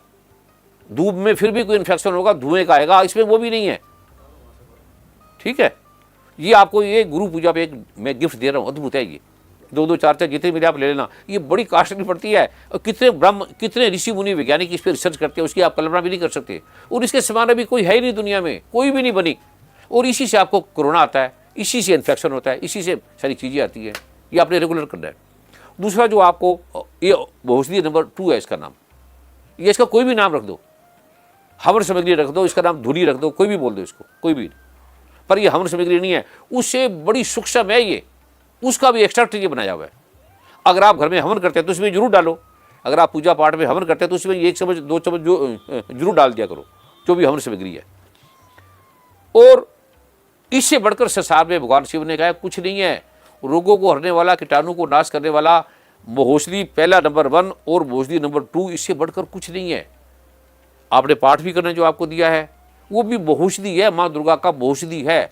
धूप में फिर भी कोई इन्फेक्शन होगा, धुएं का आएगा, इसमें वो भी नहीं है। ठीक है, ये आपको ये गुरु पूजा पे एक मैं गिफ्ट दे रहा हूँ, अद्भुत है ये। 2-2, 4-4 जितने मिले आप ले लेना। ये बड़ी कॉस्टली पड़ती है, और कितने ऋषि मुनि वैज्ञानिक इस पर रिसर्च करते हैं, उसकी आप कल्पना भी नहीं कर सकते। और इसके समान अभी कोई है ही नहीं दुनिया में, कोई भी नहीं बनी। और इसी से आपको कोरोना आता है, इसी से इन्फेक्शन होता है, इसी से सारी चीज़ें आती है। ये आपने रेगुलर करना है। दूसरा जो आपको, ये औषधि नंबर 2 है, इसका नाम, ये इसका कोई भी नाम रख दो, हवन सामग्री रख दो, इसका नाम धुनी रख दो, कोई भी बोल दो इसको, कोई भी, पर ये हवन सामग्री नहीं है, उससे बड़ी सूक्ष्म है ये, उसका भी एक्सट्रैक्ट ये बनाया हुआ है। अगर आप घर में हवन करते हैं तो उसमें जरूर डालो, अगर आप पूजा पाठ में हवन करते हैं तो उसमें 1 चम्मच 2 चम्मच जरूर डाल दिया करो, जो भी हवन सामग्री है। और इससे बढ़कर संसार में भगवान शिव ने कहा कुछ नहीं है। रोगों को हरने वाला, कीटाणु को नाश करने वाला बहुऔषधि पहला नंबर 1 और बहुऔषधि नंबर 2, इससे बढ़कर कुछ नहीं है। आपने पाठ भी करना जो आपको दिया है, वो भी बहुऔषधि है, माँ दुर्गा का बहुऔषधि है।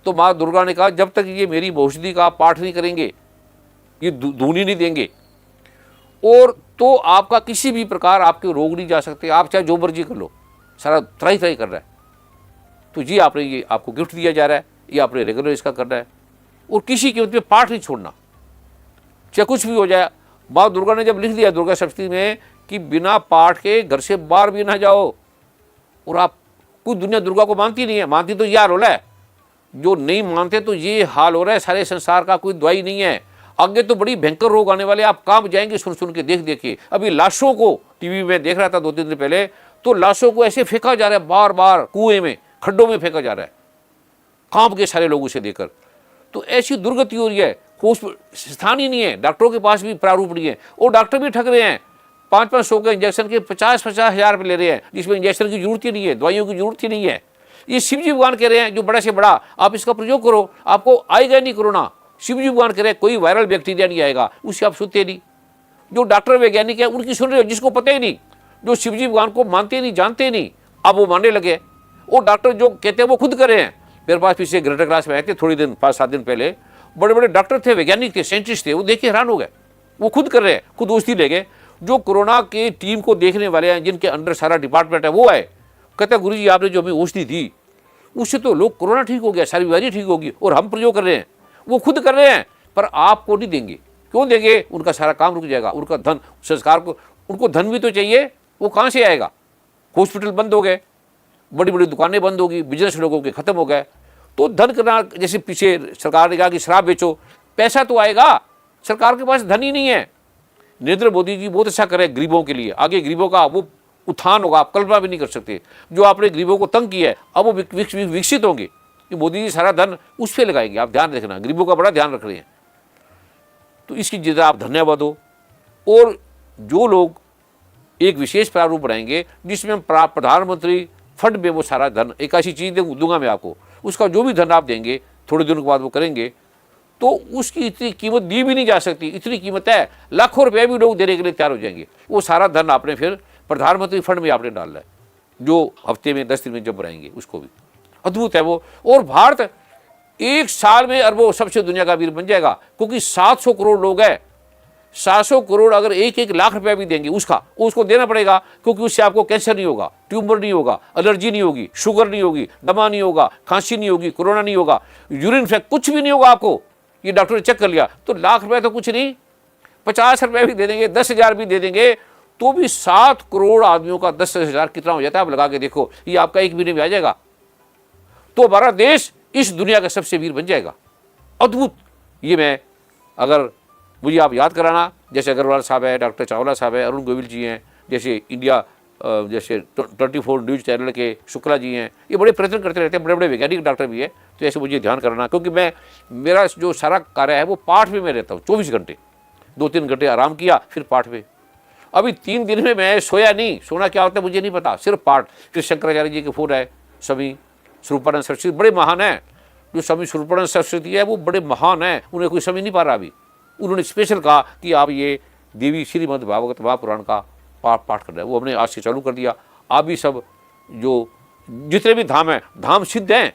तो माँ दुर्गा ने कहा जब तक ये मेरी बहुऔषधि का आप पाठ नहीं करेंगे, ये धूनी नहीं देंगे, और तो आपका किसी भी प्रकार आपके रोग नहीं जा सकते। आप चाहे जो मर्जी कर लो, सारा त्राही त्राही कर रहा है। तो जी आपने ये आपको गिफ्ट दिया जा रहा है, ये आपने रेगुलर इसका करना है, और किसी कीमत पे पाठ नहीं छोड़ना, चाहे कुछ भी हो जाए। माँ दुर्गा ने जब लिख दिया दुर्गा सप्तमी में कि बिना पाठ के घर से बाहर भी ना जाओ, और आप कुछ दुनिया दुर्गा को मानती नहीं है, मानती तो यार हो रहा है, जो नहीं मानते तो ये हाल हो रहा है सारे संसार का, कोई दवाई नहीं है। आगे तो बड़ी भयंकर रोग आने वाले, आप कांप जाएंगे सुन सुन के, देख देखिए। अभी लाशों को टीवी में देख रहा था 2-3 दिन पहले, तो लाशों को ऐसे फेंका जा रहा है, बार बार कुएं में, खड्डों में फेंका जा रहा है, कांप के सारे लोग उसे देखकर। तो ऐसी दुर्गति हो रही है, स्थान ही नहीं है, डॉक्टरों के पास भी प्रारूप नहीं है, और डॉक्टर भी ठग रहे हैं। 500 के इंजेक्शन के 50-50 हज़ार रुपये ले रहे हैं, जिसमें इंजेक्शन की जरूरत ही नहीं है, दवाइयों की जरूरत ही नहीं है। ये शिवजी भगवान कह रहे हैं जो बड़ा से बड़ा आप इसका प्रयोग करो, आपको आएगा नहीं कोरोना। शिवजी भगवान कह रहे हैं कोई वायरल बैक्टीरिया नहीं आएगा, उससे आप सुनते नहीं। जो डॉक्टर वैज्ञानिक है उनकी सुन रहे हो, जिसको पता ही नहीं, जो शिवजी भगवान को मानते नहीं, जानते नहीं, अब वो मानने लगे। और डॉक्टर जो कहते हैं वो खुद कर रहे हैं। मेरे पास पीछे ग्रेटर क्लास में आए थे थोड़ी दिन, 5-7 दिन पहले, बड़े बड़े डॉक्टर थे, वैज्ञानिक थे, साइंटिस्ट थे, वो देख के हैरान हो गए, वो खुद कर रहे हैं, खुद औषधि ले गए। जो कोरोना की टीम को देखने वाले हैं, जिनके अंडर सारा डिपार्टमेंट है, वो आए, कहते हैं गुरुजी आपने जो हमें औषधि दी उससे तो लोग कोरोना ठीक हो गया, सारी बीमारी ठीक होगी, और हम प्रयोग कर रहे हैं। वो खुद कर रहे हैं, पर आपको नहीं देंगे। क्यों देंगे? उनका सारा काम रुक जाएगा, उनका धन, संस्कार को, उनको धन भी तो चाहिए, वो कहाँ से आएगा? हॉस्पिटल बंद हो गए, बड़ी बड़ी दुकानें बंद होगी, बिजनेस लोगों के खत्म हो गए, तो धन करना, जैसे पीछे सरकार ने कहा कि शराब बेचो, पैसा तो आएगा, सरकार के पास धन ही नहीं है। नरेंद्र मोदी जी बहुत अच्छा कर रहे हैं गरीबों के लिए, आगे गरीबों का वो उत्थान होगा, आप कल्पना भी नहीं कर सकते। जो आपने गरीबों को तंग किया है, अब वो विकसित होंगे, कि मोदी जी सारा धन उस पर लगाएंगे। आप ध्यान रखना, गरीबों का बड़ा ध्यान रख रहे हैं, तो इसकी जितना आप धन्यवाद हो। और जो लोग एक विशेष प्रारूप बनाएंगे जिसमें हम प्रधानमंत्री फंड में वो सारा धन, एक ऐसी चीज़ दूंगा मैं आपको, उसका जो भी धन आप देंगे थोड़े दिनों के बाद वो करेंगे, तो उसकी इतनी कीमत दी भी नहीं जा सकती। इतनी कीमत है, लाखों रुपए भी लोग देने के लिए तैयार हो जाएंगे। वो सारा धन आपने फिर प्रधानमंत्री फंड में आपने डालना है, जो हफ्ते में 10 दिन में जब बनाएंगे उसको भी। अद्भुत है वो। और भारत एक साल में अरबों सबसे दुनिया का वीर बन जाएगा, क्योंकि 700 करोड़ लोग हैं। 700 करोड़ अगर 1-1 लाख रुपया भी देंगे उसको देना पड़ेगा, क्योंकि उससे आपको कैंसर नहीं होगा, ट्यूमर नहीं होगा, एलर्जी नहीं होगी, शुगर नहीं होगी, दमा नहीं होगा, खांसी नहीं होगी, कोरोना नहीं होगा, यूरिन इन्फेक्शन कुछ भी नहीं होगा आपको। ये डॉक्टर ने चेक कर लिया। तो लाख रुपया तो कुछ नहीं, 50 रुपये भी दे देंगे, 10,000 भी दे देंगे, तो भी 7 करोड़ आदमियों का 10,000 कितना हो जाता है? आप लगा के देखो, ये आपका 1 महीने में आ जाएगा। तो हमारा देश इस दुनिया का सबसे वीर बन जाएगा। अद्भुत। ये मैं अगर मुझे आप याद कराना, जैसे अग्रवाल साहब है, डॉक्टर चावला साहब है, अरुण गोविल जी हैं, जैसे इंडिया जैसे 24 न्यूज़ चैनल के शुक्ला जी हैं, ये बड़े प्रयत्न करते रहते हैं, बड़े बड़े वैज्ञानिक डॉक्टर भी है। तो ऐसे मुझे ध्यान करना, क्योंकि मेरा जो सारा कार्य है वो पाठ में मैं रहता हूँ 24 घंटे। 2-3 घंटे आराम किया, फिर पाठ में। अभी 3 दिन में मैं सोया नहीं, सोना क्या होता है मुझे नहीं पता, सिर्फ पाठ। फिर शंकराचार्य जी के फोन आए, स्वामी स्वरूपानंद सरस्वती बड़े महान हैं। जो स्वामी स्वरूपानंद सरस्वती है वो बड़े महान हैं, उन्हें कोई समझ नहीं पा रहा अभी। उन्होंने स्पेशल कहा कि आप ये देवी श्रीमद् भागवत महापुराण का पाठ करना है। वो हमने आज से चालू कर दिया। आप भी सब जो जितने भी धाम हैं, धाम सिद्ध हैं,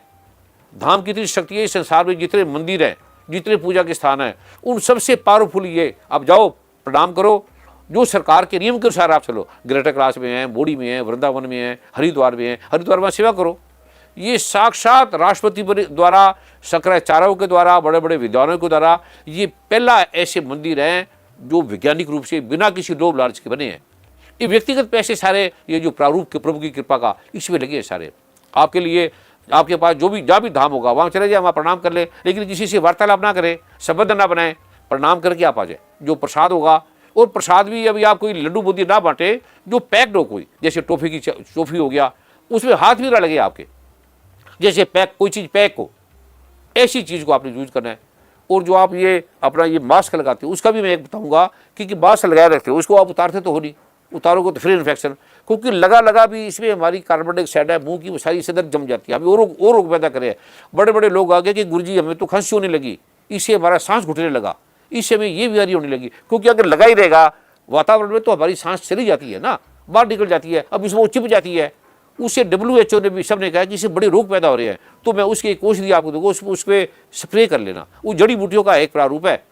धाम की इतनी शक्ति है इस संसार में, जितने मंदिर हैं, जितने पूजा के स्थान हैं, उन सबसे पावरफुल ये। आप जाओ, प्रणाम करो, जो सरकार के नियम के अनुसार आप चलो। ग्रेटर क्लास में हैं, बोडी में हैं, वृंदावन में हैं, हरिद्वार में हैं, हरिद्वार में सेवा करो। ये साक्षात राष्ट्रपति द्वारा, शंकराचार्यों के द्वारा, बड़े बड़े विद्वानों के द्वारा ये पहला ऐसे मंदिर हैं जो वैज्ञानिक रूप से बिना किसी लोभ लालच के बने हैं। ये व्यक्तिगत पैसे सारे, ये जो प्रारूप के प्रभु की कृपा का, इसमें लगे हैं सारे। आपके लिए, आपके पास जो भी जहाँ भी धाम होगा वहाँ चले जाए, वहाँ प्रणाम कर ले, लेकिन किसी से वार्तालाप ना करें, संबंध ना बनाए, प्रणाम करके आप आ जाए। जो प्रसाद होगा, और प्रसाद भी अभी आप कोई लड्डू बूंदी ना बांटे, जो पैक्ड हो, कोई जैसे टॉफी हो गया, उसमें हाथ भी ना लगे आपके, जैसे पैक कोई चीज़ पैक हो, ऐसी चीज़ को आपने यूज करना है। और जो आप ये अपना ये मास्क लगाते हो, उसका भी मैं एक बताऊंगा, क्योंकि मास्क लगाए रखते हो, उसको आप उतारते तो हो नहीं, उतारोगे तो फिर इन्फेक्शन, क्योंकि लगा भी इसमें हमारी कार्बन डाइऑक्साइड है, मुंह की वो सारी सदर जम जाती है, हमें और रोग पैदा करे। बड़े बड़े लोग आ गए कि गुरुजी हमें तो खांसी होने लगी, इससे हमारा सांस घुटने लगा, इससे हमें ये बीमारी होने लगी। क्योंकि अगर लगा ही रहेगा वातावरण में तो हमारी सांस चली जाती है ना, बाहर निकल जाती है, अब इसमें वो चिप जाती है। उससे WHO ने भी सबने कहा कि इससे बड़े रोग पैदा हो रहे हैं। तो मैं उसकी एक औषधि आपको दूंगा, उस पर स्प्रे कर लेना। वो जड़ी बूटियों का एक प्रारूप है,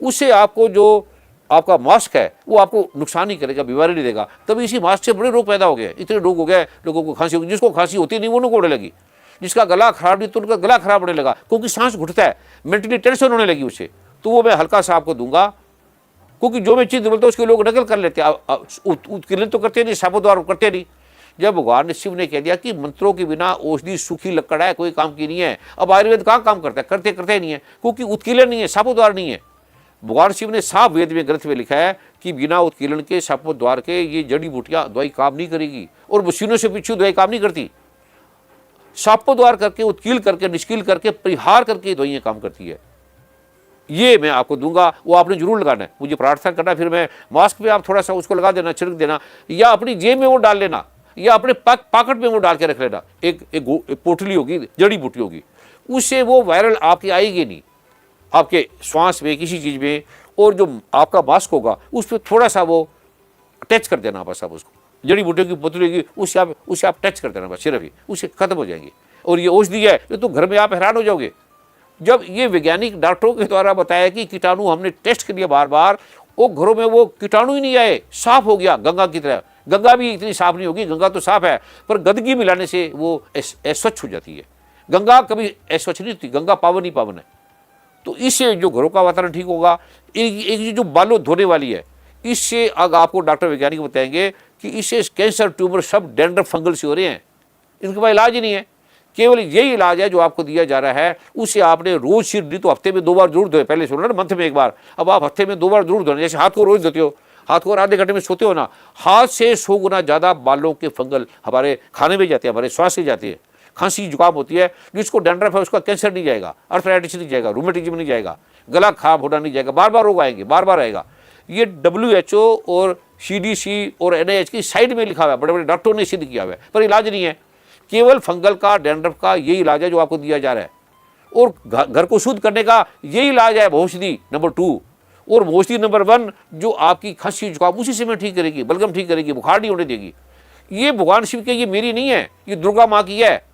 उससे आपको जो आपका मास्क है वो आपको नुकसान नहीं करेगा, बीमारी नहीं देगा। तभी इसी मास्क से बड़े रोग पैदा हो गए, इतने रोग हो गए, लोगों को खांसी होगी, जिसको खांसी होती नहीं वो उनको होने लगी, जिसका गला खराब नहीं तो उनका गला खराब होने लगा, क्योंकि सांस घुटता है, मेंटली टेंशन होने लगी उससे। तो वो मैं हल्का सा आपको दूंगा, क्योंकि जो मैं चीज़ बोलता हूँ उसके लोग नकल कर लेते हैं, उत्कीर्णन तो करते नहीं, साबोद्वार करते नहीं। जब भगवान शिव ने कह दिया कि मंत्रों के बिना औषधि सूखी लकड़ है, कोई काम की नहीं है, अब आयुर्वेद कहाँ काम करता है, करते नहीं है, क्योंकि उत्कीलन नहीं है, सापोद्वार नहीं है। भगवान शिव ने साफ वेद में ग्रंथ में लिखा है कि बिना उत्कीलन के, सापोद्वार के ये जड़ी बूटियाँ दवाई काम नहीं करेगी, और मशीनों से पीछे दवाई काम नहीं करती। सापोद्वार करके, उत्कील करके, निष्कील करके, परिहार करके दवाइयाँ काम करती है। ये मैं आपको दूंगा, वो आपने जरूर लगाना है, मुझे प्रार्थना करना। फिर मैं मास्क पे आप थोड़ा सा उसको लगा देना, छिड़क देना, या अपनी जेब में वो डाल लेना, या अपने पॉकेट में वो डाल के रख लेना। एक पोटली होगी, जड़ी बूटी होगी, उससे वो वायरल आपकी आएगी नहीं, आपके श्वास में, किसी चीज़ में। और जो आपका मास्क होगा उस पर थोड़ा सा वो टच कर देना, बस आप उसको, जड़ी बूटियों की पोटली होगी उससे आप टच कर देना, बस सिर्फ ही, उससे खत्म हो जाएंगे। और ये औषधि है, ये तो घर में आप हैरान हो जाओगे। जब ये वैज्ञानिक डॉक्टरों के द्वारा बताया कि कीटाणु हमने टेस्ट कर लिया बार बार, वो घरों में वो कीटाणु ही नहीं आए, साफ हो गया गंगा की तरह। गंगा भी इतनी साफ नहीं होगी, गंगा तो साफ है, पर गंदगी मिलाने से वो अस्वच्छ हो जाती है। गंगा कभी अस्वच्छ नहीं होती, गंगा पावन ही पावन है। तो इससे जो घरों का वातावरण ठीक होगा। एक जो बालों धोने वाली है, इससे अगर आपको डॉक्टर वैज्ञानिक बताएंगे कि इससे कैंसर, ट्यूमर सब डैंड्रफ, फंगल से हो रहे हैं, इनके पास इलाज ही नहीं है। केवल यही इलाज है जो आपको दिया जा रहा है। उससे आपने रोज सिर नहीं तो हफ्ते में 2 बार जरूर धोए, पहले सुना ना, मंथ में 1 बार, अब आप हफ्ते में 2 बार जरूर धोना। जैसे हाथ को रोज धोते हो, हाथ को आधे घंटे में सोते हो ना, हाथ से 100 गुना ज़्यादा बालों के फंगल हमारे खाने में जाते हैं, हमारे श्वास से जाते हैं। खांसी जुकाम होती है, जिसको डैंड्रफ है उसका कैंसर नहीं जाएगा, अर्थराइटिस नहीं जाएगा, रूमेटिज्म नहीं जाएगा, गला खराब होना नहीं जाएगा, बार बार रोग आएंगे, बार बार आएगा। ये WHO और CDC और NIH की साइड में लिखा हुआ है, बड़े बड़े डॉक्टरों ने सिद्ध किया हुआ है, पर इलाज नहीं है। केवल फंगल का, डैंड्रफ का यही इलाज है जो आपको दिया जा रहा है। और घर को शुद्ध करने का यही इलाज है औषधि नंबर 2। और औषधि नंबर 1 जो आपकी खांसी जुकाम उसी से में ठीक करेगी, बलगम ठीक करेगी, बुखार नहीं होने देगी। ये भगवान शिव के, ये मेरी नहीं है, ये दुर्गा माँ की है।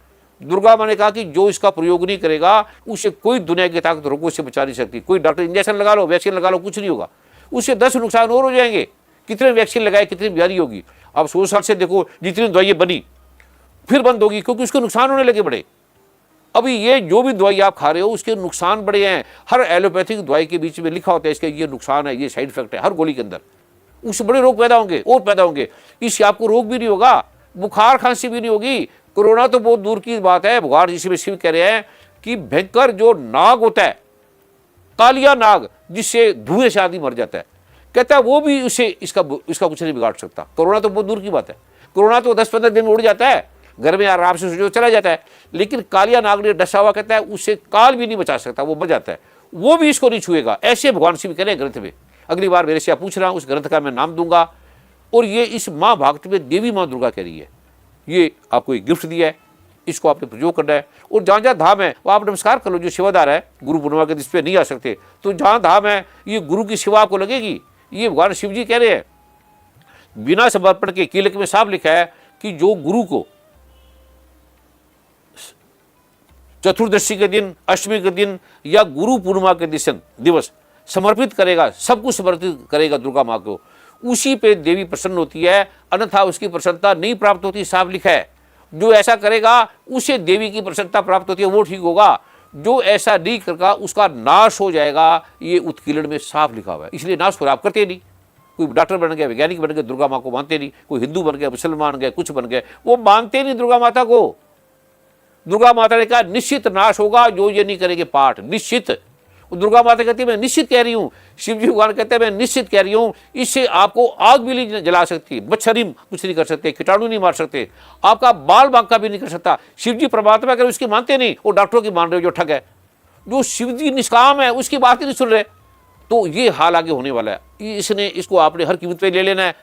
दुर्गा माँ ने कहा कि जो इसका प्रयोग नहीं करेगा उसे कोई दुनिया की ताकत रोगों से बचा नहीं सकती। कोई डॉक्टर इंजेक्शन लगा लो, वैक्सीन लगा लो, कुछ नहीं होगा, उससे 10 नुकसान और हो जाएंगे। कितने वैक्सीन लगाए, कितनी बीमारी होगी। अब 100 साल से देखो जितनी दवाइयाँ बनी फिर बंद होगी, क्योंकि उसके नुकसान होने लगे बड़े। अभी ये जो भी दवाई आप खा रहे हो उसके नुकसान बड़े हैं। हर एलोपैथिक दवाई के बीच में लिखा होता है इसके ये नुकसान है, ये साइड इफेक्ट है, हर गोली के अंदर। उससे बड़े रोग पैदा होंगे और पैदा होंगे। इससे आपको रोग भी नहीं होगा, बुखार खांसी भी नहीं होगी, कोरोना तो बहुत दूर की बात है, भगवान ऋषि में शिव कह रहे हैं कि भयंकर जो नाग होता है, कालिया नाग, जिससे धुएं से आदमी मर जाता है, कहता है वो भी उसे इसका कुछ नहीं बिगाड़ सकता। कोरोना तो बहुत दूर की बात है, कोरोना तो 10-15 दिन में उड़ जाता है, घर में आराम से जो चला जाता है, लेकिन कालिया नाग ने डसा हुआ, कहता है उससे काल भी नहीं बचा सकता, वो मर जाता है, वो भी इसको नहीं छुएगा। ऐसे भगवान शिव कह रहे हैं ग्रंथ में। अगली बार मेरे से आप पूछ रहा हूँ, उस ग्रंथ का मैं नाम दूंगा, और ये इस माँ भागवत में देवी माँ दुर्गा कह रही है। ये आपको एक गिफ्ट दिया है, इसको आपने प्रयोग करना है। और जहाँ जहाँ धाम है वो आप नमस्कार कर लो। जो सेवादार है गुरु पूर्णिमा के दिन पे नहीं आ सकते, तो जहाँ धाम है ये गुरु की सेवा आपको लगेगी। ये भगवान शिव जी कह रहे हैं, बिना समर्पण के कीलक में साफ लिखा है कि जो गुरु को चतुर्दशी के दिन, अष्टमी के दिन या गुरु पूर्णिमा के दिवस समर्पित करेगा, सब कुछ समर्पित करेगा दुर्गा माँ को, उसी पे देवी प्रसन्न होती है, अन्यथा उसकी प्रसन्नता नहीं प्राप्त होती। साफ लिखा है, जो ऐसा करेगा उसे देवी की प्रसन्नता प्राप्त होती है, वो ठीक होगा। जो ऐसा नहीं करेगा उसका नाश हो जाएगा, ये उत्कीर्ण में साफ लिखा हुआ है। इसलिए नाश हो रहा, आप करते नहीं। कोई डॉक्टर बन गया, वैज्ञानिक बन गए, दुर्गा माँ को मानते नहीं। कोई हिंदू बन गया, मुसलमान गए, कुछ बन गए, वो मानते नहीं दुर्गा माता को। दुर्गा माता ने कहा निश्चित नाश होगा जो ये नहीं करेंगे पाठ, निश्चित। दुर्गा माता कहती है मैं निश्चित कह रही हूँ, शिव जी भगवान कहते हैं मैं निश्चित कह रही हूँ, इससे आपको आग भी नहीं जला सकती, मच्छर ही कुछ नहीं कर सकते, कीटाणु नहीं मार सकते, आपका बाल बांका भी नहीं कर सकता। शिव जी परमात्मा कह रहे उसकी मानते नहीं, वो डॉक्टरों की मान रहे हो जो ठग है। जो शिव जी निष्काम है उसकी बात ही नहीं सुन रहे, तो ये हाल आगे होने वाला है। इसने इसको आपने हर कीमत पे ले लेना है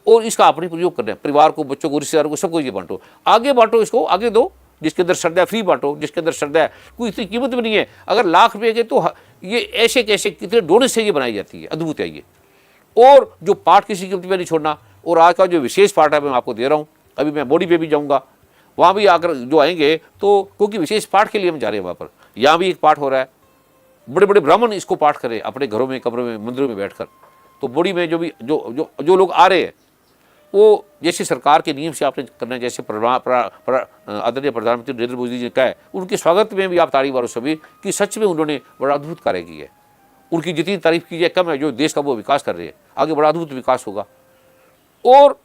और इसका अपने प्रयोग करना है। परिवार को, बच्चों को, रिश्तेदारों को, सबको ये बांटो, आगे बांटो, इसको आगे दो। जिसके अंदर श्रद्धा फ्री बांटो, जिसके अंदर श्रद्धा है, कोई इतनी कीमत भी नहीं है। अगर लाख रुपये के तो ये ऐसे कैसे कितने डोनेट से ये बनाई जाती है, अद्भुत है ये। और जो पाठ किसी कीमत में नहीं छोड़ना। और आज का जो विशेष पाठ है मैं आपको दे रहा हूँ, अभी मैं बॉडी पे भी जाऊँगा, वहाँ भी आकर जो आएंगे तो, क्योंकि विशेष पाठ के लिए हम जा रहे हैं वहाँ पर। यहाँ भी एक पाठ हो रहा है, बड़े बड़े ब्राह्मण इसको पाठ करें अपने घरों में, कमरों में, मंदिरों में बैठकर। तो बॉडी में जो भी जो लोग आ रहे हैं, वो जैसे सरकार के नियम से आपने करना है, जैसे आदरणीय प्रधानमंत्री नरेंद्र मोदी जी ने कहा है, उनके स्वागत में भी आप ताड़ी मारो सभी कि सच में उन्होंने बड़ा अद्भुत कार्य किया है। उनकी जितनी तारीफ की जाए कम है, जो देश का वो विकास कर रहे हैं, आगे बड़ा अद्भुत विकास होगा। और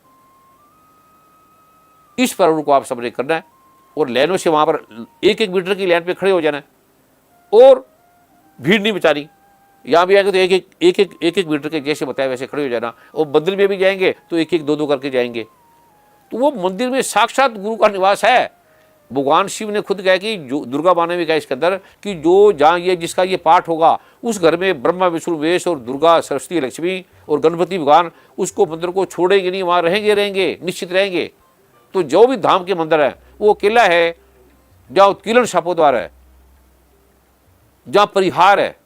इस पर उनको आप सबने करना है, और लाइनों से वहाँ पर 1-1 मीटर की लाइन पे खड़े हो जाना है, और भीड़ नहीं बचानी। यहाँ भी आएंगे तो एक मीटर के जैसे बताया वैसे खड़े हो जाना। और मंदिर में भी जाएंगे तो 1-1, 2-2 करके जाएंगे। तो वो मंदिर में साक्षात गुरु का निवास है। भगवान शिव ने खुद कहा कि जो दुर्गा माँ ने भी कहा इसके अंदर कि जो जहाँ ये जिसका ये पाठ होगा उस घर में ब्रह्मा विष्णु महेश और दुर्गा सरस्वती लक्ष्मी और गणपति भगवान उसको मंदिर को छोड़ेंगे नहीं, वहाँ रहेंगे, निश्चित रहेंगे। तो जो भी धाम के मंदिर है वो किला है जहाँ उत्कीर्ण शापोद्वार है, जहाँ परिहार है।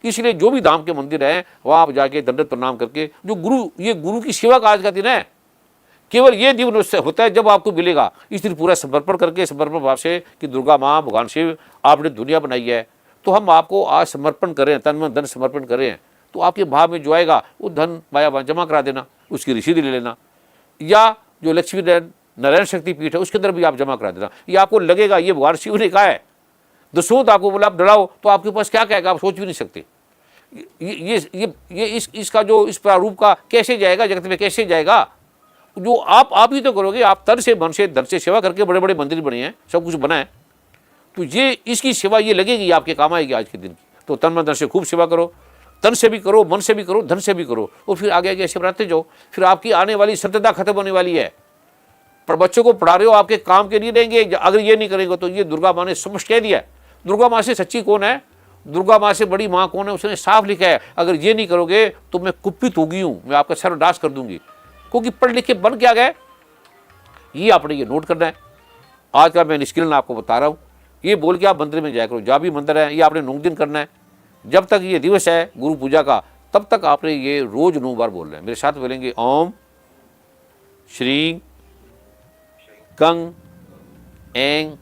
इसलिए जो भी धाम के मंदिर हैं वहाँ आप जाके दंडवत प्रणाम करके, जो ये गुरु की सेवा का आज का दिन है। केवल ये दिन उससे होता है जब आपको मिलेगा। इस दिन पूरा समर्पण करके, समर्पण भाव से कि दुर्गा माँ, भगवान शिव, आपने दुनिया बनाई है, तो हम आपको आज समर्पण करें, तन मन धन समर्पण करें। तो आपके भाव में जो आएगा वो धन माया जमा करा देना, उसकी रसीद ले लेना, या जो लक्ष्मी नारायण शक्ति पीठ है उसके अंदर भी आप जमा करा देना। ये आपको लगेगा ये भगवान शिव ने कहा है। दसों आपको बोला आप डराओ तो आपके पास क्या कहेगा, आप सोच भी नहीं सकते। ये इसका जो इस प्रारूप का कैसे जाएगा, जगत में कैसे जाएगा, जो आप ही तो करोगे। आप तन से, मन से, धन से सेवा करके बड़े बड़े मंदिर बने हैं, सब कुछ बना है, तो ये इसकी सेवा ये लगेगी, आपके काम आएगी आज के दिन की। तो तन मन धन से खूब सेवा करो, तन से भी करो, मन से भी करो, धन से भी करो, और फिर आगे आगे ऐसे बढ़ाते जाओ। फिर आपकी आने वाली सत्यता खत्म होने वाली है। पर बच्चों को पढ़ा रहे हो, आपके काम के नहीं रहेंगे अगर ये नहीं करेंगे। तो ये दुर्गा माँ ने स्पष्ट कह दिया। दुर्गा माँ से सच्ची कौन है, दुर्गा माँ से बड़ी माँ कौन है, उसने साफ लिखा है अगर ये नहीं करोगे तो मैं कुपित होगी हूँ, मैं आपका सर्वनाश कर दूंगी। क्योंकि पढ़ लिख के बन क्या गए, ये आपने ये नोट करना है। आज का मैं निष्किलन आपको बता रहा हूँ। ये बोल के आप मंदिर में जाया करो, जहाँ भी मंदिर है ये आपने 9 दिन करना है। जब तक ये दिवस है गुरु पूजा का, तब तक आपने ये रोज 9 बार बोलना है। मेरे साथ बोलेंगे ओम श्री कंग एंग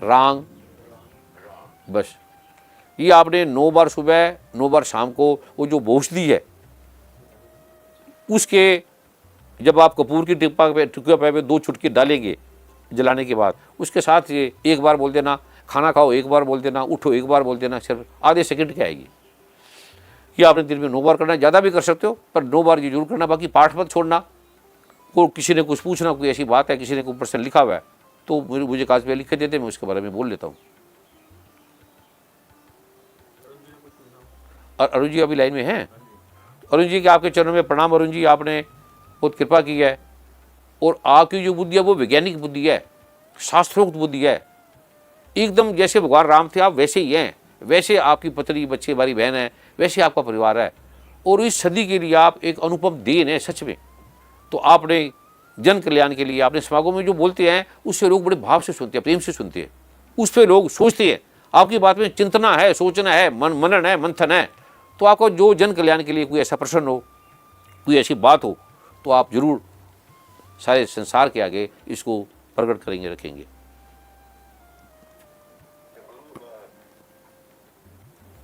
रांग, बस ये आपने 9 बार सुबह, 9 बार शाम को। वो जो औषधि है उसके जब आप कपूर की टिक्का पे 2 चुटकी डालेंगे जलाने के बाद, उसके साथ ये 1 बार बोल देना, खाना खाओ 1 बार बोल देना, उठो 1 बार बोल देना, सिर्फ आधे सेकंड की आएगी। ये आपने दिन में 9 बार करना है, ज़्यादा भी कर सकते हो पर 9 बार ये जरूर करना। बाकी पाठ मत छोड़ना। को किसी ने कुछ पूछना, कोई ऐसी बात है, किसी ने कोई प्रश्न लिखा हुआ है तो मुझे कागज पे लिख के देते, मैं उसके बारे में बोल लेता हूँ। और अरुण जी अभी लाइन में हैं? अरुण जी के आपके चरणों में प्रणाम। अरुण जी, आपने बहुत कृपा की है, और आपकी जो बुद्धि है वो वैज्ञानिक बुद्धि है, शास्त्रोक्त बुद्धि है। एकदम जैसे भगवान राम थे आप वैसे ही हैं, वैसे आपकी पत्नी, बच्चे, भाई बहन है, वैसे आपका परिवार है, और इस सदी के लिए आप एक अनुपम देन है सच में। तो आपने जन कल्याण के लिए, आपने समागम में जो बोलते हैं उससे लोग बड़े भाव से सुनते हैं, प्रेम से सुनते हैं, उस पर लोग सोचते हैं, आपकी बात में चिंतना है, सोचना है, मनन है, मंथन है। तो आपको जो जन कल्याण के लिए कोई ऐसा प्रश्न हो, कोई ऐसी बात हो, तो आप जरूर सारे संसार के आगे इसको प्रकट करेंगे, रखेंगे।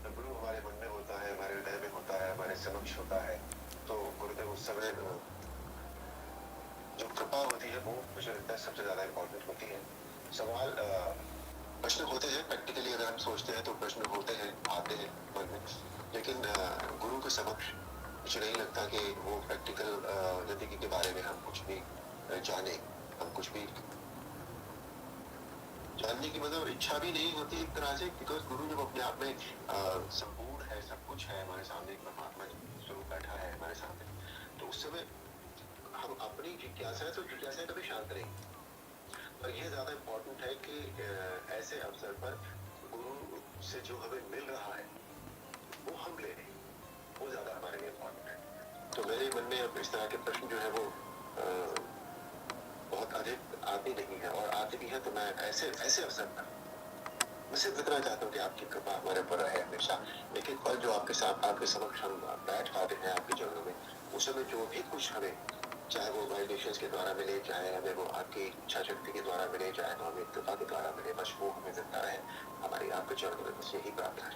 गुरु हमारे मन में होता है, हमारे हृदय में होता है, हमारे समक्ष होता है, तो गुरुदेव उस समय जो कृपा होती है वो मुझे लगता है सबसे ज्यादा इम्पोर्टेंट होती है। सवाल प्रश्न होते हैं, प्रैक्टिकली अगर हम सोचते हैं तो प्रश्न होते हैं, आते हैं मन में, लेकिन गुरु के समक्ष मुझे नहीं लगता कि वो प्रैक्टिकल जिंदगी के बारे में हम कुछ भी जाने, हम कुछ भी जानने की मतलब इच्छा भी नहीं होती एक तरह से, बिकॉज गुरु जब अपने आप में संपूर्ण है, सब कुछ है, हमारे सामने एक परमात्मा स्वरूप बैठा है हमारे सामने, तो उस समय हम अपनी जिज्ञासा है तो जिज्ञासा कभी शांत नहीं। पर यह ज्यादा इम्पोर्टेंट है कि ऐसे अवसर पर गुरु से जो हमें मिल रहा है वो हम ले लें, वो ज्यादा हमारे लिए इम्पोर्टेंट है। तो मेरे मन में अब इस तरह के प्रश्न जो है वो बहुत अधिक आते नहीं है, और आते भी है तो मैं ऐसे अवसर पर मैं सिर्फ इतना चाहता हूँ कि आपकी कृपा हमारे ऊपर रहे हमेशा। एक एक पल जो आपके साथ, आपके समक्ष हम बैठ पाते हैं आपके चरणों में, उस समय जो भी कुछ हमें, चाहे वो मेडिटेशंस के द्वारा मिले, चाहे हमें वो आपकी इच्छा शक्ति के द्वारा मिले, चाहे तो हमें कृपा के द्वारा मिले, बस वो हमें मिलता रहे हमारी आपके चरणों में, बस यही प्रार्थना है।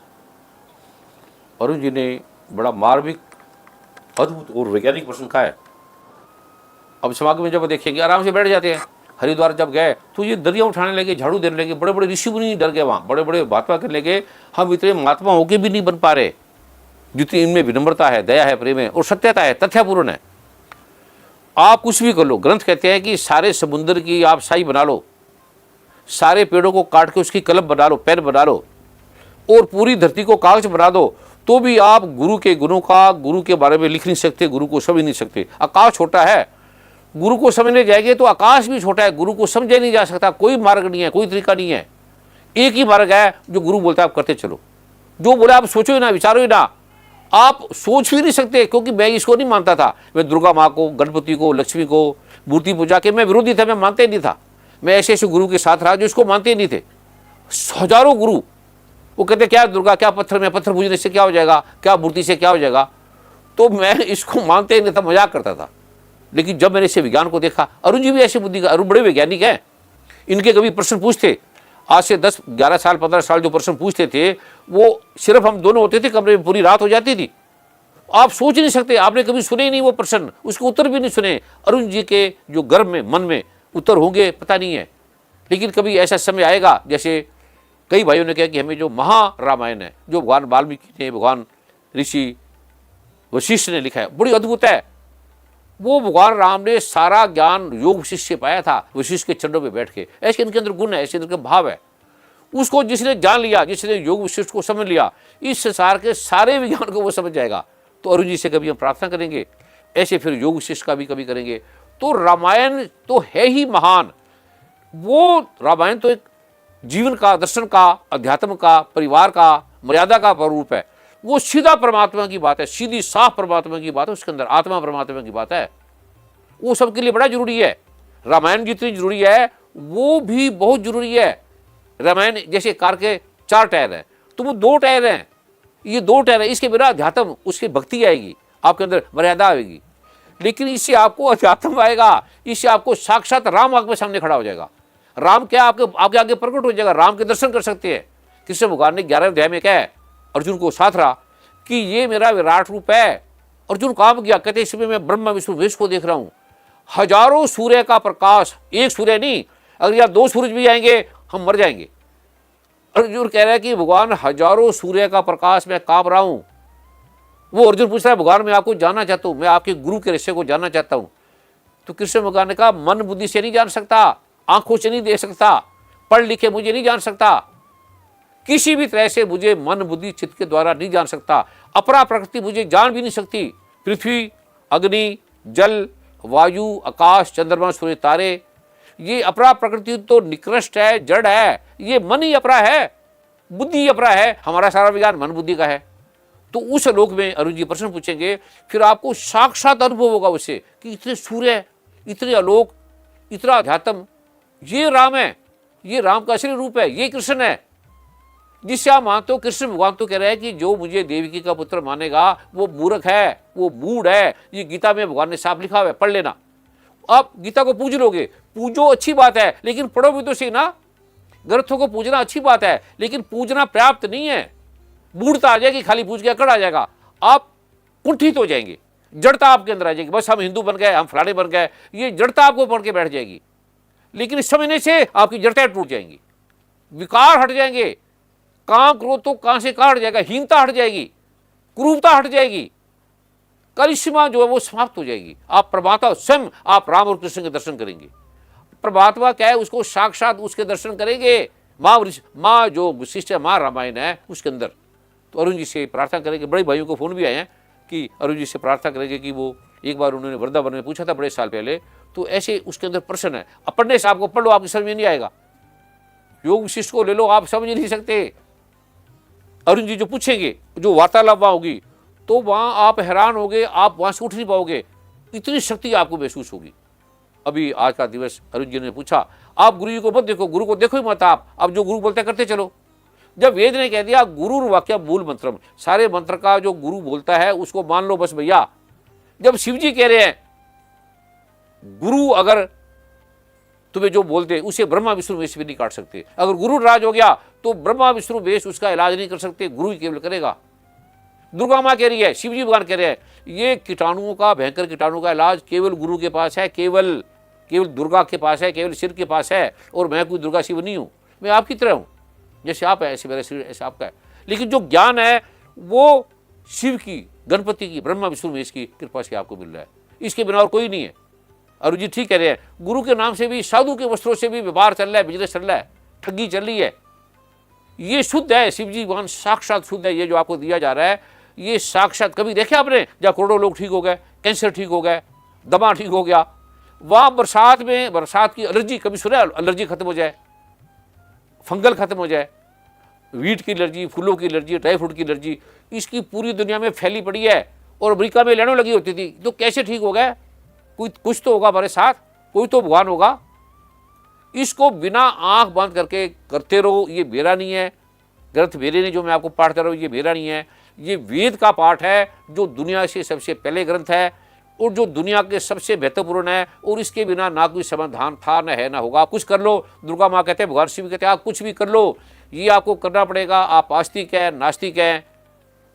अरुण जी ने बड़ा मार्मिक, अद्भुत और वैज्ञानिक प्रश्न का है। अब समागम में जब देखेंगे आराम से बैठ जाते हैं। हरिद्वार जब गए तो ये दरिया उठाने लगे, झाड़ू देने लगे, बड़े बड़े ऋषि मुनि डर गए, वहाँ बड़े बड़े महात्मा करने लगे, हम इतने महात्मा होके भी नहीं बन पा रहे, जितनी इनमें विनम्रता है, दया है, प्रेम है और सत्यता है, तथ्यपूर्ण है। आप कुछ भी कर लो, ग्रंथ कहते हैं कि सारे समुद्र की आप शाही बना लो, सारे पेड़ों को काट के उसकी कलम बना लो, पेन बना लो, और पूरी धरती को कागज बना दो, तो भी आप गुरु के गुणों का, गुरु के बारे में लिख नहीं सकते, गुरु को समझ नहीं सकते। आकाश छोटा है, गुरु को समझने जाएंगे तो आकाश भी छोटा है, गुरु को समझा नहीं जा सकता, कोई मार्ग नहीं है, कोई तरीका नहीं है। एक ही मार्ग है, जो गुरु बोलता है आप करते चलो, जो बोला आप सोचो ही ना, विचारो ही ना, आप सोच भी नहीं सकते। क्योंकि मैं इसको नहीं मानता था, मैं दुर्गा माँ को, गणपति को, लक्ष्मी को, मूर्ति पूजा के मैं विरोधी था, मैं मानते ही नहीं था। मैं ऐसे ऐसे गुरु के साथ रहा जो इसको मानते ही नहीं थे। हजारों गुरु वो कहते क्या दुर्गा, क्या पत्थर में, पत्थर पूजने से क्या हो जाएगा, क्या मूर्ति से क्या हो जाएगा, तो मैं इसको मानते ही नहीं था, मजाक करता था। लेकिन जब मैंने इसे विज्ञान को देखा, अरुण जी भी ऐसी बुद्धि का, अरुण बड़े वैज्ञानिक हैं, इनके कभी प्रश्न पूछते, आज से 10-11 साल 15 साल जो प्रश्न पूछते थे, वो सिर्फ हम दोनों होते थे कमरे में, पूरी रात हो जाती थी। आप सोच नहीं सकते, आपने कभी सुने ही नहीं वो प्रश्न, उसके उत्तर भी नहीं सुने। अरुण जी के जो गर्भ में, मन में उत्तर होंगे पता नहीं है। लेकिन कभी ऐसा समय आएगा, जैसे कई भाइयों ने कहा कि हमें जो महारामायण है, जो भगवान वाल्मीकि ने, भगवान ऋषि वशिष्ठ ने लिखा है, बड़ी अद्भुत है। वो भगवान राम ने सारा ज्ञान योग वशिष्ठ से पाया था, वशिष्ठ के चरणों में बैठ के। ऐसे इनके अंदर गुण है, ऐसे इनके भाव है। उसको जिसने जान लिया, जिसने योग वशिष्ठ को समझ लिया, इस संसार के सारे विज्ञान को वो समझ जाएगा। तो अरुण जी से कभी हम प्रार्थना करेंगे, ऐसे फिर योग वशिष्ठ का भी कभी करेंगे। तो रामायण तो है ही महान। वो रामायण तो एक जीवन का, दर्शन का, अध्यात्म का, परिवार का, मर्यादा का स्वरूप है। वो सीधा परमात्मा की बात है, सीधी साफ परमात्मा की बात है, उसके अंदर आत्मा परमात्मा की बात है। वो सबके लिए बड़ा जरूरी है। रामायण जितनी जरूरी है वो भी बहुत जरूरी है। रामायण जैसे कार के 4 टायर हैं, तो वो 2 टायर हैं, ये 2 टायर है। इसके बिना अध्यात्म, उसकी भक्ति आएगी, आपके अंदर मर्यादा आएगी। लेकिन इससे आपको अध्यात्म आएगा, इससे आपको साक्षात राम आपके सामने खड़ा हो जाएगा। राम क्या आपके आगे प्रकट हो जाएगा, राम के दर्शन कर सकते हैं। कृष्ण भगवान ने 11वें अध्याय में क्या है, अर्जुन को साथ रहा कि ये मेरा विराट रूप है। अर्जुन काम किया, कहते इसमें मैं ब्रह्मा विष्णु महेश को देख रहा हूँ। हजारों सूर्य का प्रकाश, एक सूर्य नहीं, अगर यहाँ 2 सूरज भी आएंगे हम मर जाएंगे। अर्जुन कह रहा है कि भगवान हजारों सूर्य का प्रकाश मैं कांप रहा हूँ। वो अर्जुन पूछ रहा है, भगवान मैं आपको जानना चाहता हूँ, मैं आपके गुरु के रहस्य को जानना चाहता हूँ। तो कृष्ण भगवान ने कहा मन बुद्धि से नहीं जान सकता, आंखों से नहीं देख सकता, पढ़ लिखे मुझे नहीं जान सकता, किसी भी तरह से मुझे मन बुद्धि चित्त के द्वारा नहीं जान सकता, अपरा प्रकृति मुझे जान भी नहीं सकती। पृथ्वी, अग्नि, जल, वायु, आकाश, चंद्रमा, सूर्य, तारे, ये अपरा प्रकृति तो निकृष्ट है, जड़ है, ये मन ही अपरा है, बुद्धि ही अपरा है। हमारा सारा विज्ञान मन बुद्धि का है। तो उस लोक में अरुण जी प्रश्न पूछेंगे, फिर आपको साक्षात अनुभव होगा उससे कि इतने सूर्य, इतने आलोक, इतना अध्यात्म, ये राम है, ये राम का असली रूप है, ये कृष्ण है जिससे आप मानते हो। कृष्ण भगवान तो कह रहे हैं कि जो मुझे देवकी का पुत्र मानेगा वो मूर्ख है, वो मूढ़ है। ये गीता में भगवान ने साफ लिखा हुआ है, पढ़ लेना। आप गीता को पूज लोगे, पूजो अच्छी बात है, लेकिन पढ़ो भी तो सही ना। ग्रंथों को पूजना अच्छी बात है, लेकिन पूजना पर्याप्त नहीं है। मूढ़ता आ जाएगी, खाली पूज के अकड़ आ जाएगा, आप कुंठित हो जाएंगे, जड़ता आपके अंदर आ जाएगी। बस हम हिंदू बन गए, हम फलाने बन गए, ये जड़ता आपको पढ़ के बैठ जाएगी। लेकिन इस समझने से आपकी जड़ताएं टूट जाएंगी, विकार हट जाएंगे, काम क्रोध तो कहां से कहां हट जाएगा, हीनता हट जाएगी, क्रूरता हट जाएगी, करिश्मा जो है वो समाप्त हो जाएगी। आप परमात्मा स्वयं, आप राम और कृष्ण के दर्शन करेंगे। परमात्मा क्या है, उसको साक्षात उसके दर्शन करेंगे। माँ जो विशिष्ट है, माँ रामायण है उसके अंदर। तो अरुण जी से प्रार्थना करेंगे। बड़े भाइयों को फोन भी आए हैं कि अरुण जी से प्रार्थना करेंगे कि वो एक बार उन्होंने वृंदावन में पूछा था बड़े साल पहले, तो ऐसे उसके अंदर प्रश्न है। अब पढ़ने से आपको पढ़ लो, आपकी समझ में नहीं आएगा। योग विशिष्ट को ले लो, आप समझ नहीं सकते। अरुण जी जो पूछेंगे, जो वार्तालाप वहां होगी, तो वहां आप हैरान होगे, आप वहां से उठ नहीं पाओगे, इतनी शक्ति आपको महसूस होगी। अभी आज का दिवस अरुण जी ने पूछा, आप गुरु जी को मत देखो, गुरु को देखो ही मत आप, अब जो गुरु बोलते करते चलो। जब वेद ने कह दिया गुरु वाक्य मूल मंत्रम, सारे मंत्र का जो गुरु बोलता है उसको मान लो बस भैया। जब शिव जी कह रहे हैं गुरु अगर तुम्हें जो बोलते उसे ब्रह्मा विष्णु वेश भी नहीं काट सकते, अगर गुरु नाराज हो गया तो ब्रह्मा विष्णु वेश उसका इलाज नहीं कर सकते, गुरु ही केवल करेगा। दुर्गा माँ कह रही है, शिव जी भगवान कह रहे हैं, ये कीटाणुओं का, भयंकर कीटाणु का इलाज केवल गुरु के पास है, केवल दुर्गा के पास है, केवल शिव के पास है। और मैं कोई दुर्गा शिव नहीं हूँ, मैं आपकी तरह हूँ, जैसे आप है ऐसे मेरा शरीर, ऐसे आपका है। लेकिन जो ज्ञान है वो शिव की, गणपति की, ब्रह्मा विष्णु महेश की कृपा से आपको मिल रहा है, इसके बिना और कोई नहीं है। अरुण जी ठीक कह रहे हैं, गुरु के नाम से भी, साधु के वस्त्रों से भी व्यापार चल रहा है, बिजनेस चल रहा है, ठगी चल रही है। ये शुद्ध है, शिव जी भगवान साक्षात शुद्ध है। ये जो आपको दिया जा रहा है ये साक्षात, कभी देखे आपने जहाँ करोड़ों लोग ठीक हो गए, कैंसर ठीक हो गए, दमा ठीक हो गया, वहाँ बरसात में, बरसात की एलर्जी कभी सुना, एलर्जी खत्म हो जाए, फंगल खत्म हो जाए, वीट की एलर्जी, फूलों की एलर्जी, ड्राई फ्रूट की एलर्जी, इसकी पूरी दुनिया में फैली पड़ी है। और अमेरिका में लाइनों लगी होती थी, तो कैसे ठीक हो गए? कोई कुछ तो होगा हमारे साथ, कोई तो भगवान होगा। इसको बिना आंख बंद करके करते रहो, ये मेरा नहीं है, ग्रंथ मेरे नहीं जो मैं आपको पढ़ता रहूँ, ये मेरा नहीं है, ये वेद का पाठ है जो दुनिया से सबसे पहले ग्रंथ है और जो दुनिया के सबसे महत्वपूर्ण है। और इसके बिना ना कोई समाधान था, ना है, ना होगा। आप कुछ कर लो, दुर्गा माँ कहते हैं, भगवान शिव कहते हैं, आप कुछ भी कर लो, ये आपको करना पड़ेगा। आप आस्तिक हैं, नास्तिक हैं,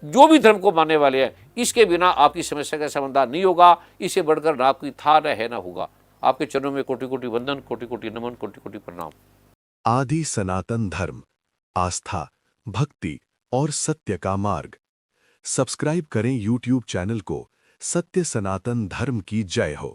जो भी धर्म को मानने वाले हैं, इसके बिना आपकी समस्या का समाधान नहीं होगा। इससे बढ़कर ना कोई था, ना है, ना होगा। आपके चरणों में कोटि कोटि वंदन, कोटि कोटि नमन, कोटि कोटि प्रणाम। आदि सनातन धर्म, आस्था, भक्ति और सत्य का मार्ग। सब्सक्राइब करें YouTube चैनल को। सत्य सनातन धर्म की जय हो।